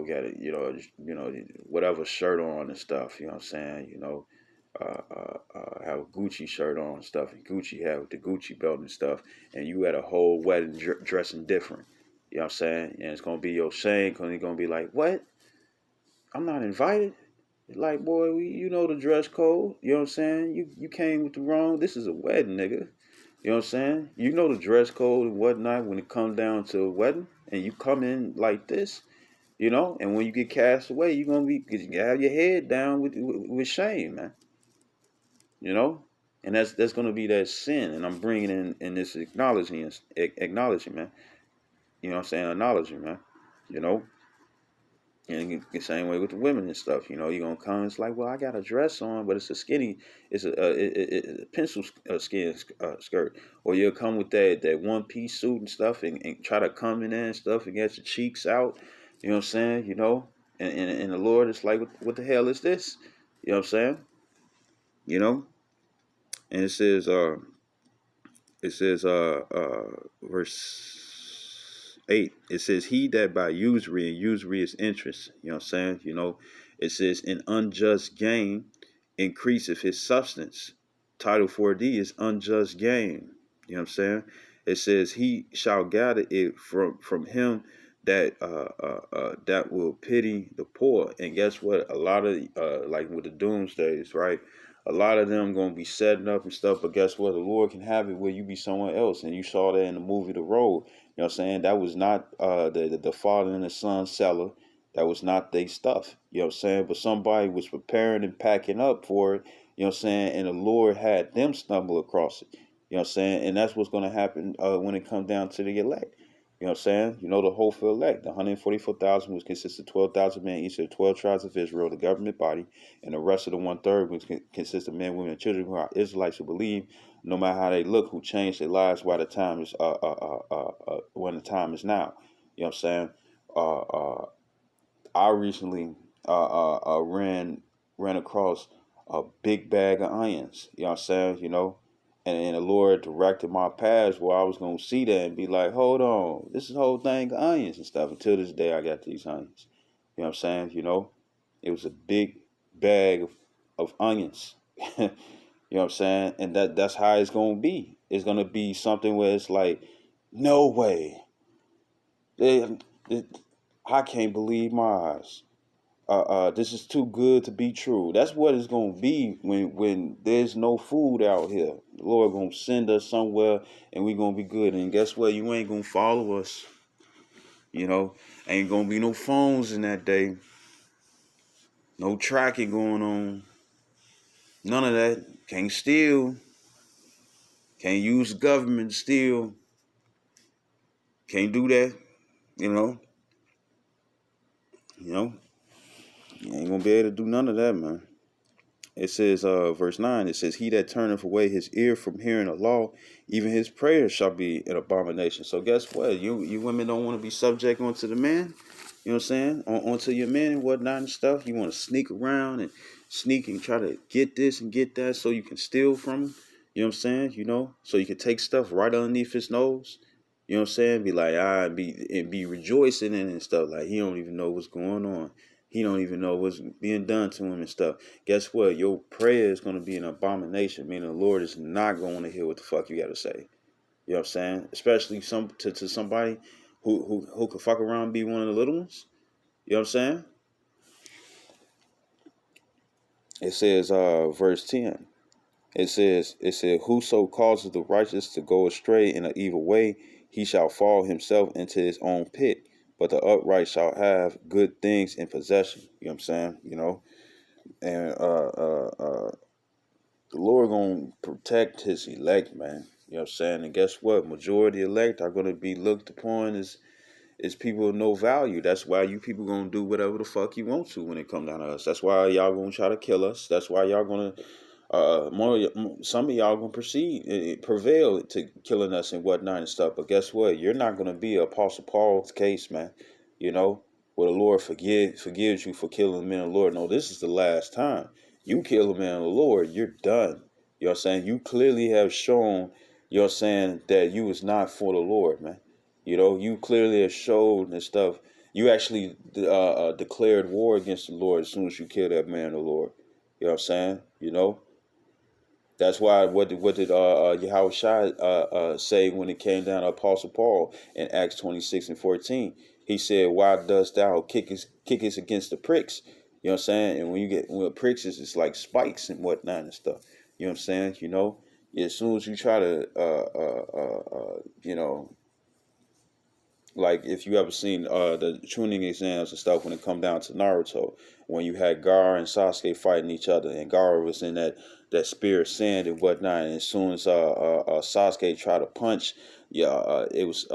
Got it, whatever shirt on and stuff. You know what I'm saying? Have a Gucci shirt on and stuff, and Gucci have the Gucci belt and stuff, and you at a whole wedding dressing different. You know what I'm saying? And it's gonna be your shame, because you're gonna be like, what? I'm not invited. Like, boy, you know the dress code. You know what I'm saying? You came with the wrong. This is a wedding, nigga. You know what I'm saying? You know the dress code and whatnot when it comes down to a wedding, and you come in like this, and when you get cast away, you're gonna you have your head down with shame, man. You know, and that's gonna be that sin, and I'm bringing in this acknowledging, man. You know what I'm saying? Acknowledging, man. You know, and the same way with the women and stuff. You're gonna come. It's like, well, I got a dress on, but it's a skinny, it's a pencil skin skirt. Or you'll come with that one piece suit and stuff, and try to come in there and stuff and get your cheeks out. You know what I'm saying? And the Lord is like, what the hell is this? You know what I'm saying? You know, and it says verse 8, it says, he that by usury, and usury is interest, you know what I'm saying, it says, an unjust gain increaseth his substance. Title 4D is unjust gain. You know what I'm saying? It says, he shall gather it from him that will pity the poor. And guess what? A lot of like with the doomsdays, right? A lot of them gonna be setting up and stuff, but guess what? The Lord can have it where you be someone else, and you saw that in the movie The Road. You know what I'm saying? That was not the father and the son seller. That was not their stuff. You know what I'm saying? But somebody was preparing and packing up for it. You know what I'm saying? And the Lord had them stumble across it. You know what I'm saying? And that's what's gonna happen when it comes down to the elect. You know what I'm saying? The hope for elect, the 144,000, which consists of 12,000 men, each of the 12 tribes of Israel, the government body, and the rest of the 1/3, which consists of men, women, and children who are Israelites who believe, no matter how they look, who change their lives while the time is when the time is now. You know what I'm saying? Uh, uh, I recently ran across a big bag of onions. You know what I'm saying? And the Lord directed my paths where I was gonna see that and be like, hold on, this is a whole thing of onions and stuff. Until this day, I got these onions. You know what I'm saying? It was a big bag of onions. You know what I'm saying? And that's how it's gonna be. It's gonna be something where it's like, no way. They, I can't believe my eyes. This is too good to be true. That's what it's gonna be when there's no food out here. The Lord gonna send us somewhere, and we gonna be good. And guess what? You ain't gonna follow us. Ain't gonna be no phones in that day. No tracking going on. None of that. Can't steal. Can't use the government to steal. Can't do that. You know. You know. You ain't gonna be able to do none of that, man. It says, verse 9, it says, he that turneth away his ear from hearing the law, even his prayers shall be an abomination. So guess what? You women don't want to be subject onto the man. You know what I'm saying? Onto your men and whatnot and stuff. You want to sneak around and sneak and try to get this and get that so you can steal from him. You know what I'm saying? You know, so you can take stuff right underneath his nose. You know what I'm saying? Be like, be rejoicing in it and stuff. Like he don't even know what's going on. He don't even know what's being done to him and stuff. Guess what? Your prayer is going to be an abomination. Meaning the Lord is not going to hear what the fuck you got to say. You know what I'm saying? Especially to somebody who could fuck around and be one of the little ones. You know what I'm saying? It says, verse 10. It said, whoso causes the righteous to go astray in an evil way, he shall fall himself into his own pit. But the upright shall have good things in possession. You know what I'm saying? You know, and the Lord gonna protect his elect, man. You know what I'm saying? And guess what? Majority elect are gonna be looked upon as people of no value. That's why you people gonna do whatever the fuck you want to when it come down to us. That's why y'all gonna try to kill us. That's why y'all gonna some of y'all gonna prevail to killing us and whatnot and stuff. But guess what? You're not gonna be Apostle Paul's case, man. You know, where the Lord forgives you for killing the man of the Lord. No, this is the last time you kill a man of the Lord. You're done. You know what I'm saying? You clearly have shown. You know what I'm saying, that you was not for the Lord, man. You know, you clearly have showed and stuff. You actually declared war against the Lord as soon as you killed that man of the Lord. You know what I'm saying? You know, that's why what did Yahweh Shai say when it came down to Apostle Paul in Acts 26:14? He said, "Why dost thou kick us against the pricks?" You know what I'm saying? And when pricks is, it's like spikes and whatnot and stuff. You know what I'm saying? You know, as soon as you try to you know, like if you ever seen the tuning exams and stuff when it come down to Naruto, when you had Gaara and Sasuke fighting each other, and Gaara was in that spear of sand and whatnot, and as soon as Sasuke tried to punch, yeah, it was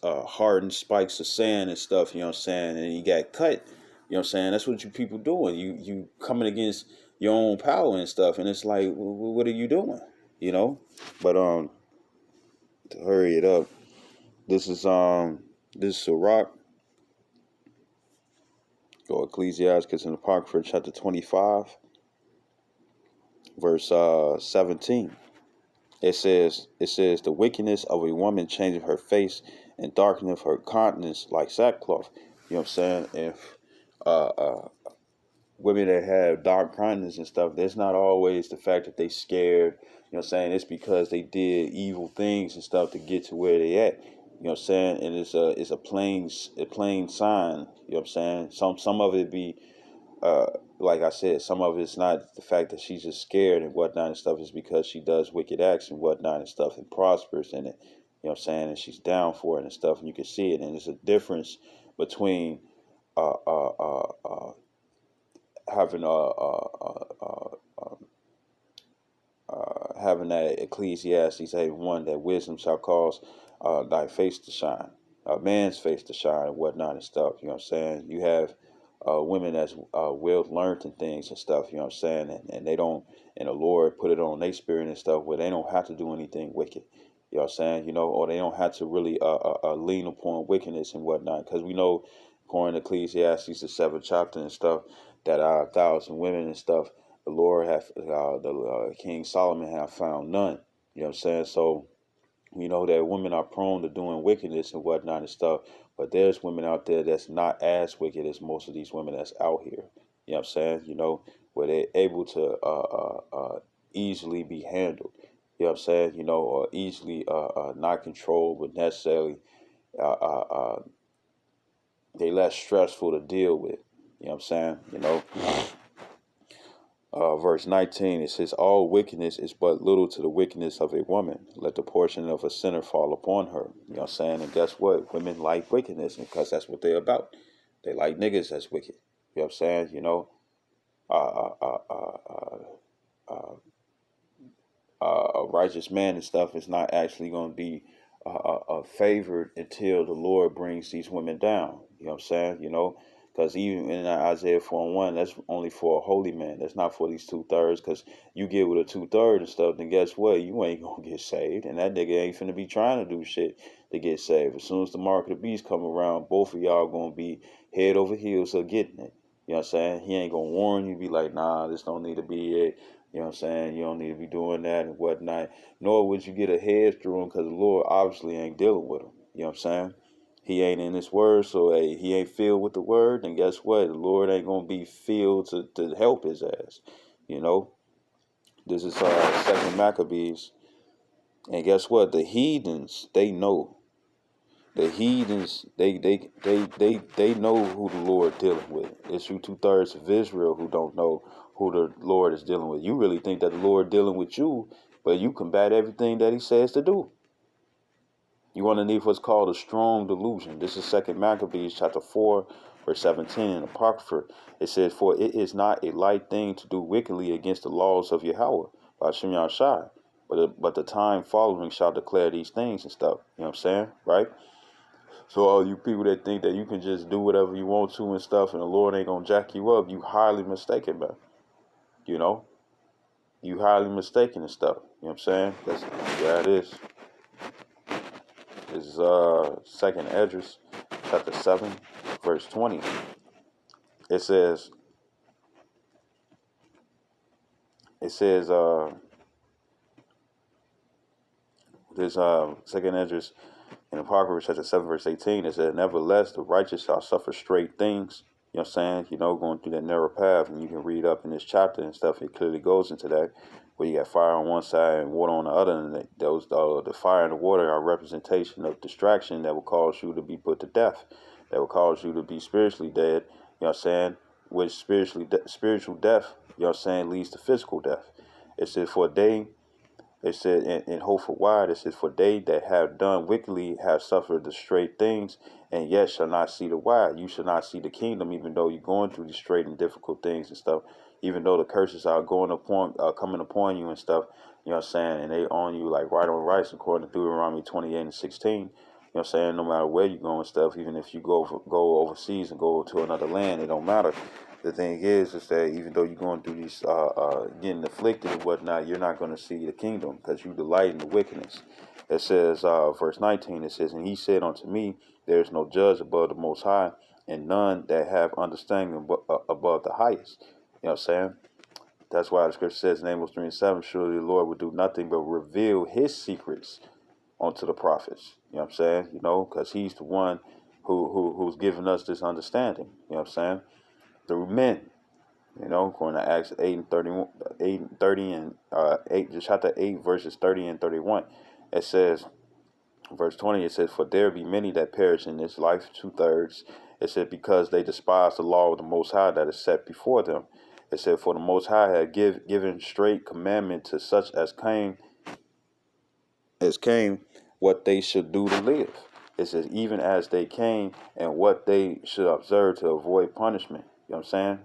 hardened spikes of sand and stuff. You know what I'm saying? And he got cut. You know what I'm saying? That's what you people doing. You coming against your own power and stuff, and it's like, what are you doing? You know? But to hurry it up, this is Sirach, or Ecclesiastes in Apocrypha, chapter 25, verse 17. It says, the wickedness of a woman changeth her face and darkeneth her countenance like sackcloth. You know what I'm saying? If uh, uh, women that have dark countenance and stuff, there's not always the fact that they scared. You know what I'm saying? It's because they did evil things and stuff to get to where they at. You know what I'm saying? And it's a plain sign. You know what I'm saying? Some of it be uh, like I said, some of it's not the fact that she's just scared and whatnot and stuff. Is because she does wicked acts and whatnot and stuff and prospers in it. You know what I'm saying? And she's down for it and stuff, and you can see it. And there's a difference between uh, uh, uh, uh, having having that Ecclesiastes 8:1, that wisdom shall cause thy face to shine, a man's face to shine and whatnot and stuff. You know what I'm saying? You have women that's well learned and things and stuff. You know what I'm saying? And they don't, and the Lord put it on their spirit and stuff where they don't have to do anything wicked. You know what I'm saying? You know, or they don't have to really lean upon wickedness and whatnot, because we know, according to Ecclesiastes the 7th chapter and stuff, that 1,000 women and stuff, the Lord have the King Solomon have found none. You know what I'm saying? So we know that women are prone to doing wickedness and whatnot and stuff, but there's women out there that's not as wicked as most of these women that's out here. You know what I'm saying? You know, where they're able to easily be handled. You know what I'm saying? You know, or easily not controlled, but necessarily uh, uh, uh, they less stressful to deal with. You know what I'm saying? You know, verse 19, it says, all wickedness is but little to the wickedness of a woman. Let the portion of a sinner fall upon her. You know what I'm saying? And guess what? Women like wickedness because that's what they're about. They like niggas that's wicked. You know what I'm saying? You know, uh, uh, uh, uh, uh, a righteous man and stuff is not actually going to be favored until the Lord brings these women down. You know what I'm saying? You know, Because even in Isaiah 4:1, that's only for a holy man. That's not for these 2/3. Because you get with a 2/3 and stuff, then guess what? You ain't gonna get saved, and that nigga ain't finna be trying to do shit to get saved. As soon as the mark of the beast come around, both of y'all gonna be head over heels of getting it. You know what I'm saying? He ain't gonna warn you, be like, nah, this don't need to be it. You know what I'm saying? You don't need to be doing that and whatnot. Nor would you get a head through him, because the Lord obviously ain't dealing with him. You know what I'm saying? He ain't in this word, so hey, he ain't filled with the word, then guess what? The Lord ain't gonna be filled to help his ass. You know? This is Second Maccabees. And guess what? The heathens, they know. The heathens, they know who the Lord dealing with. It's you 2/3 of Israel who don't know who the Lord is dealing with. You really think that the Lord dealing with you, but you combat everything that he says to do. You want to need what's called a strong delusion. This is Second Maccabees chapter 4, verse 17 in Apocrypha. It says, "For it is not a light thing to do wickedly against the laws of Yahweh, by Shem Yahshai, but the time following shall declare these things," and stuff. You know what I'm saying? Right? So all you people that think that you can just do whatever you want to and stuff and the Lord ain't gonna jack you up, you highly mistaken, man. You know? You highly mistaken and stuff. You know what I'm saying? Yeah, it is. This is Second Esdras, chapter 7, verse 20. It says, it says, this Second Esdras in Apocrypha, chapter 7, verse 18, it says, "Nevertheless, the righteous shall suffer straight things." You know what I'm saying? You know, going through that narrow path, and you can read up in this chapter and stuff, it clearly goes into that, where you got fire on one side and water on the other, and those the fire and the water are a representation of distraction that will cause you to be put to death, that will cause you to be spiritually dead, you know what I'm saying? Which spiritual death, you know what I'm saying, leads to physical death. It says, "For they," it said in Hope for Wide, it says, "For they that have done wickedly have suffered the straight things, and yet shall not see the wide." You shall not see the kingdom, even though you're going through these straight and difficult things and stuff. Even though the curses are coming upon you and stuff, you know what I'm saying, and they on you like right on rice, according to Deuteronomy 28 and 16. You know what I'm saying? No matter where you go and stuff, even if you go overseas and go to another land, it don't matter. The thing is that even though you're going through these, getting afflicted and whatnot, you're not going to see the kingdom because you delight in the wickedness. It says, verse 19, it says, "And he said unto me, there is no judge above the Most High, and none that have understanding above the highest." You know what I'm saying? That's why the scripture says in Amos 3 and 7, "Surely the Lord will do nothing but reveal his secrets unto the prophets." You know what I'm saying? You know, because he's the one who's giving us this understanding. You know what I'm saying? Through men. You know, according to Acts 8 and 31, 8 and 30 and 8, chapter 8, verses 30 and 31. It says, verse 20, it says, "For there be many that perish in this life, 2/3. It said, because they despise the law of the Most High that is set before them. It said, for the Most High had given straight commandment to such as came what they should do to live. It says, even as they came and what they should observe to avoid punishment." You know what I'm saying?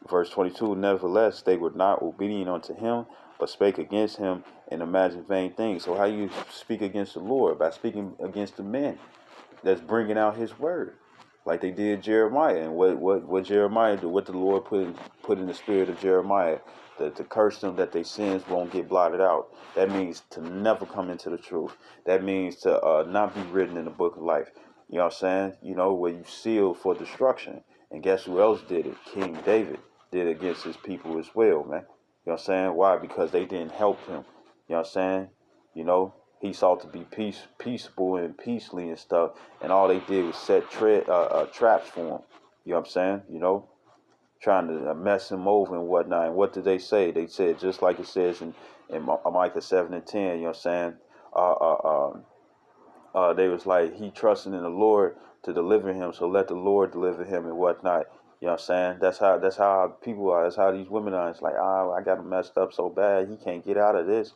Verse 22, "Nevertheless, they were not obedient unto him, but spake against him and imagined vain things." So how you speak against the Lord? By speaking against the men that's bringing out his word, like they did Jeremiah. And what Jeremiah do? What the Lord put in the spirit of Jeremiah, to curse them that their sins won't get blotted out. That means to never come into the truth. That means to not be written in the book of life. You know what I'm saying? You know, where you sealed for destruction. And guess who else did it? King David did it against his people as well, man. You know what I'm saying? Why? Because they didn't help him. You know what I'm saying? You know, he sought to be peaceable and peacefully and stuff, and all they did was set traps for him. You know what I'm saying? You know, trying to mess him over and whatnot. And what did they say? They said, just like it says in Micah 7 and 10, you know what I'm saying? They was like, he trusting in the Lord to deliver him, so let the Lord deliver him and whatnot. You know what I'm saying? That's how people are. That's how these women are. It's like, I got him messed up so bad, he can't get out of this.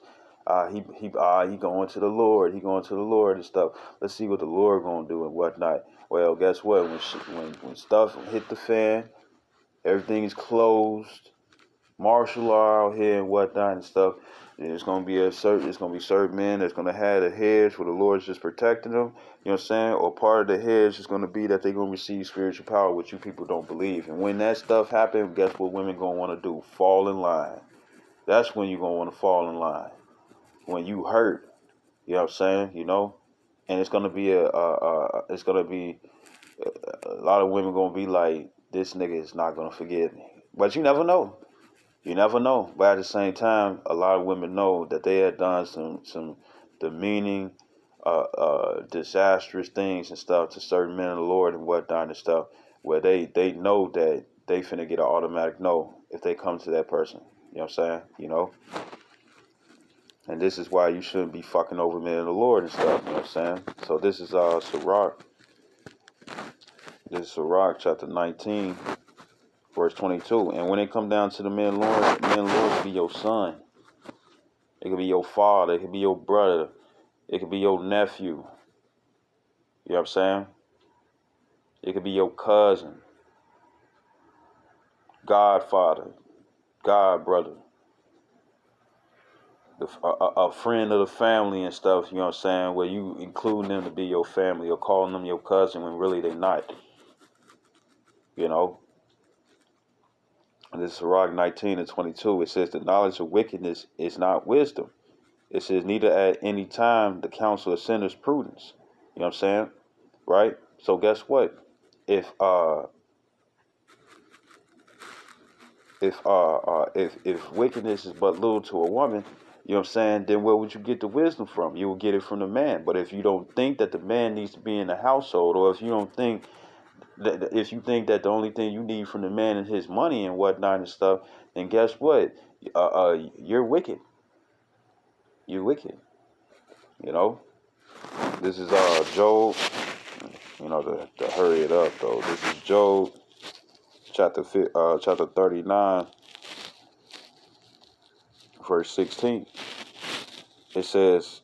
He going to the Lord. He going to the Lord and stuff. Let's see what the Lord gonna do and whatnot. Well, guess what? When stuff hit the fan, everything is closed. martial law out here and whatnot and stuff. And it's gonna be certain men that's gonna have the hedge where the Lord's just protecting them. You know what I'm saying? Or part of the hedge is gonna be that they're gonna receive spiritual power, which you people don't believe. And when that stuff happens, guess what women gonna want to do? Fall in line. That's when you're gonna want to fall in line. When you hurt, you know what I'm saying? You know, and it's gonna be a lot of women gonna be like, this nigga is not gonna forgive me. But you never know. You never know. But at the same time, a lot of women know that they had done some demeaning, disastrous things and stuff to certain men of the Lord and whatnot and stuff, where they know that they finna get an automatic no if they come to that person. You know what I'm saying? You know? And this is why you shouldn't be fucking over men of the Lord and stuff. You know what I'm saying? So this is Sirach. This is Sirach chapter 19. Verse 22. And when it come down to the men Lord could be your son. It could be your father. It could be your brother. It could be your nephew. You know what I'm saying? It could be your cousin, godfather, god brother, a friend of the family and stuff. You know what I'm saying? Where you include them to be your family or calling them your cousin when really they not. You know? And this is Sirach 19 and 22. It says the knowledge of wickedness is not wisdom. It says neither at any time the counsel of sinners prudence. You know what I'm saying? Right? So guess what? If wickedness is but little to a woman, you know what I'm saying, then where would you get the wisdom from? You will get it from the man. But if you don't think that the man needs to be in the household, or if you don't think if you think that the only thing you need from the man is his money and whatnot and stuff, then guess what? You're wicked. You're wicked. You know? This is Job. You know, to hurry it up though. This is Job chapter 39, verse 16. It says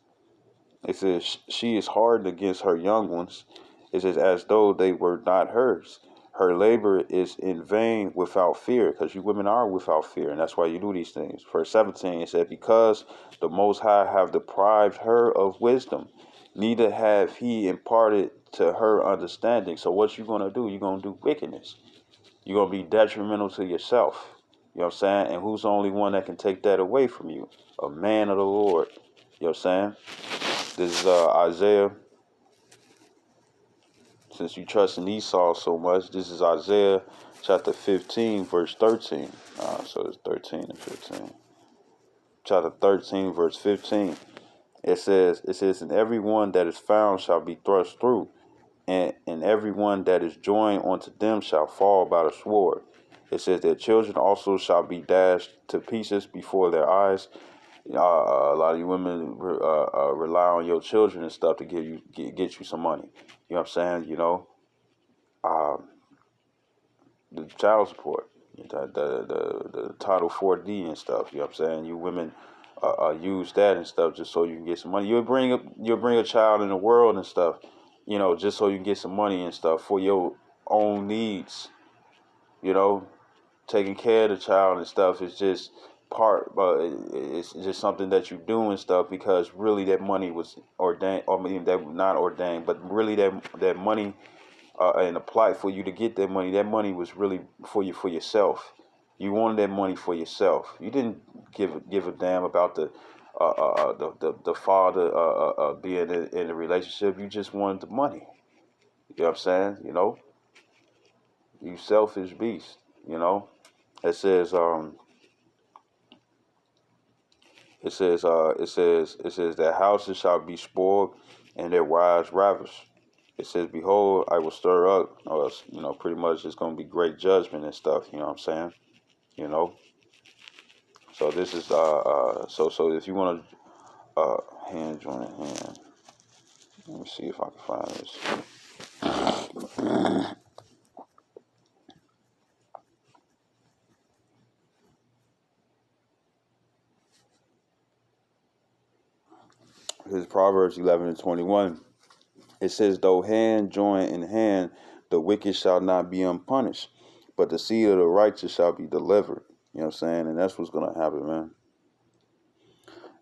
she is hardened against her young ones. It says as though they were not hers. Her labor is in vain without fear, because you women are without fear, and that's why you do these things. Verse 17, it said, because the Most High have deprived her of wisdom, neither have he imparted to her understanding. So what you gonna do? You're gonna do wickedness. You're gonna be detrimental to yourself. You know what I'm saying? And who's the only one that can take that away from you? A man of the Lord. You know what I'm saying? This is Isaiah. Since you trust in Esau so much, this is Isaiah chapter 15, verse 13. So it's 13 and 15. Chapter 13, verse 15. It says, and everyone that is found shall be thrust through, and everyone that is joined unto them shall fall by the sword. It says, their children also shall be dashed to pieces before their eyes. A lot of you women rely on your children and stuff to get you some money. You know what I'm saying? You know, the child support, the Title 4D and stuff. You know what I'm saying? You women use that and stuff just so you can get some money. You'll bring a child in the world and stuff, you know, just so you can get some money and stuff for your own needs. You know, taking care of the child and stuff is just but it's just something that you do and stuff because really that money was ordained, or maybe that not ordained, but really that money and applied for you to get that money was really for yourself. You wanted that money for yourself. You didn't give a damn about the father being in a relationship. You just wanted the money. You know what I'm saying? You know, you selfish beast. You know, it says that houses shall be spoiled and their wives ravished. It says, behold, I will stir up, you know, pretty much it's going to be great judgment and stuff, you know what I'm saying? You know? So this is, so if you want to, hand join hand, let me see if I can find this. This is Proverbs 11 and 21. It says, though hand join in hand, the wicked shall not be unpunished, but the seed of the righteous shall be delivered. You know what I'm saying? And that's what's gonna happen, man.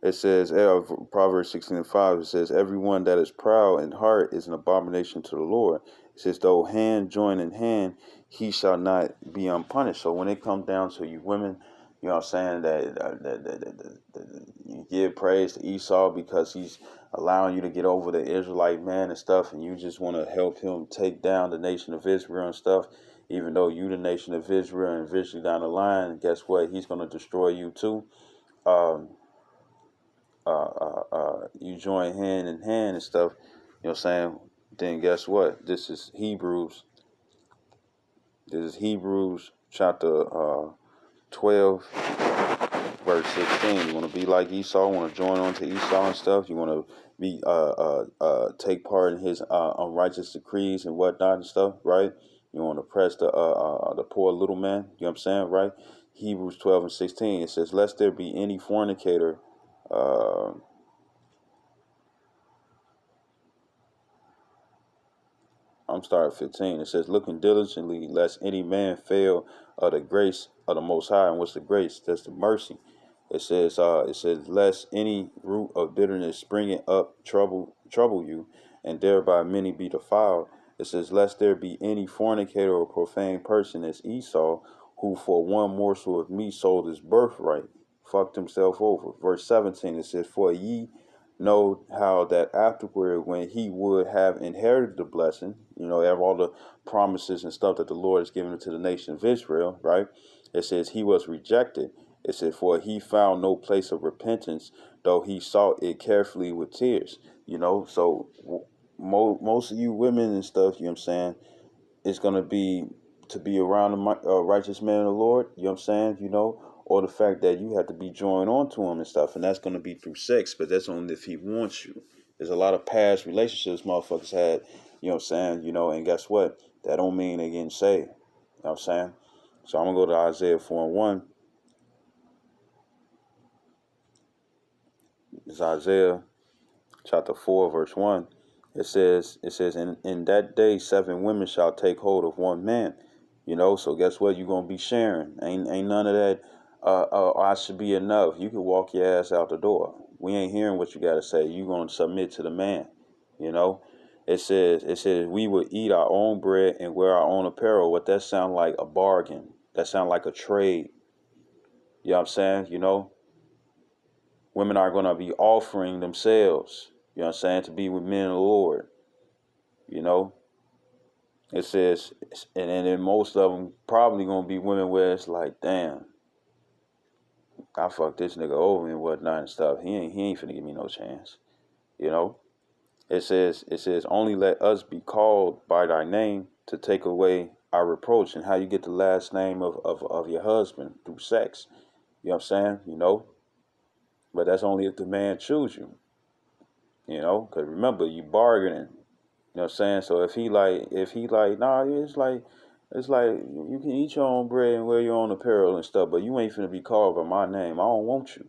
It says, Proverbs 16:5, it says, everyone that is proud in heart is an abomination to the Lord. It says, though hand join in hand, he shall not be unpunished. So when it comes down to you women, you know what I'm saying, that you give praise to Esau because he's allowing you to get over the Israelite man and stuff, and you just want to help him take down the nation of Israel and stuff, even though you the nation of Israel, and eventually down the line, guess what? He's going to destroy you too. Um, you join hand in hand and stuff, you know what I'm saying, then guess what? This is Hebrews. This is Hebrews chapter 12, verse 16. You want to be like Esau, want to join on to Esau and stuff. You want to be take part in his unrighteous decrees and whatnot and stuff, right? You want to oppress the poor little man, you know what I'm saying, right? Hebrews 12 and 16, it says, lest there be any fornicator, I'm starting 15. It says, looking diligently, lest any man fail of the grace of the Most High. And what's the grace? That's the mercy. It says, lest any root of bitterness springing up trouble you, and thereby many be defiled. It says, lest there be any fornicator or profane person as Esau, who for one morsel of meat sold his birthright, fucked himself over. Verse 17, it says, for ye know how that afterward, when he would have inherited the blessing, have all the promises and stuff that the Lord has given to the nation of Israel, right? It says he was rejected. It says, for he found no place of repentance, though he sought it carefully with tears. So most of you women and stuff, you know what I'm saying, it's going to be around a righteous man of the Lord, you know what I'm saying, or the fact that you have to be joined on to him and stuff, and that's going to be through sex, but that's only if he wants you. There's a lot of past relationships motherfuckers had, you know what I'm saying, and guess what? That don't mean they getting saved, you know what I'm saying? So I'm going to go to Isaiah 4 and 1. It's Isaiah chapter 4, verse 1. It says, in that day 7 women shall take hold of one man. So guess what? You're gonna be sharing. Ain't none of that. I should be enough. You can walk your ass out the door. We ain't hearing what you gotta say. You gonna submit to the man. It says we will eat our own bread and wear our own apparel. What that sound like? A bargain. That sound like a trade. You know what I'm saying? Women are gonna be offering themselves. You know what I'm saying? To be with men of the Lord. It says, and then most of them probably gonna be women where it's like, damn, I fucked this nigga over and whatnot and stuff. He ain't finna give me no chance. You know. It says only let us be called by thy name to take away our reproach. And how you get the last name of your husband through sex. You know what I'm saying? But that's only if the man choose you. Because remember, you bargaining. You know what I'm saying? So if he like, nah, it's like you can eat your own bread and wear your own apparel and stuff, but you ain't finna be called by my name. I don't want you.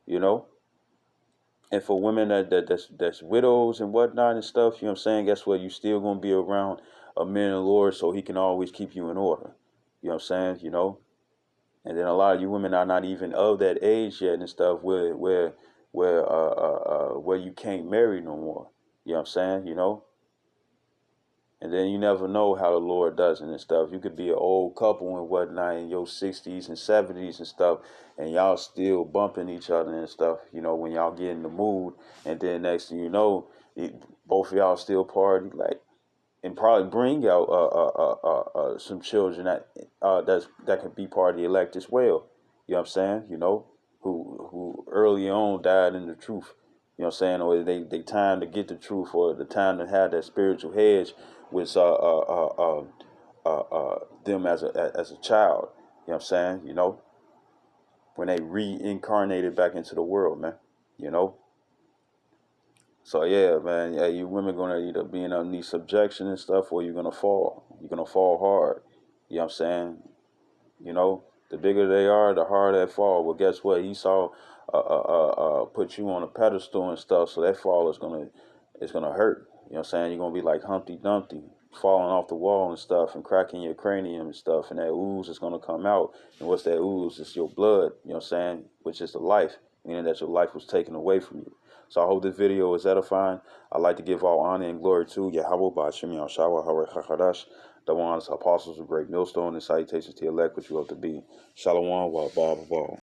You know? And for women that's widows and whatnot and stuff, you know what I'm saying? Guess what? You still gonna be around a man of the Lord so he can always keep you in order. You know what I'm saying? And then a lot of you women are not even of that age yet and stuff where you can't marry no more. You know what I'm saying? And then you never know how the Lord does it and stuff. You could be an old couple and whatnot in your 60s and 70s and stuff, and y'all still bumping each other and stuff, when y'all get in the mood. And then next thing you know, both of y'all still party, like, and probably bring out some children that can be party elect as well. You know what I'm saying? Who early on died in the truth. You know what I'm saying? Or they time to get the truth, or the time to have that spiritual hedge with them as a child. You know what I'm saying? When they reincarnated back into the world, man. You know. So yeah, man, yeah, you women gonna either be in underneath subjection and stuff, or you're gonna fall. You're gonna fall hard. You know what I'm saying? The bigger they are, the harder they fall. Well, guess what? Esau put you on a pedestal and stuff, so that fall is gonna hurt. You know what I'm saying? You're gonna be like Humpty Dumpty. falling off the wall and stuff and cracking your cranium and stuff, and that ooze is going to come out. And what's that ooze? It's your blood, you know what I'm saying, which is the life, meaning that your life was taken away from you. So I hope this video is edifying. I'd like to give all honor and glory to Yahweh Ba'ashim Yahshua HaRechachadash, the ones apostles of great millstone, and salutations to elect which you ought to be. Shalom wa ba ba.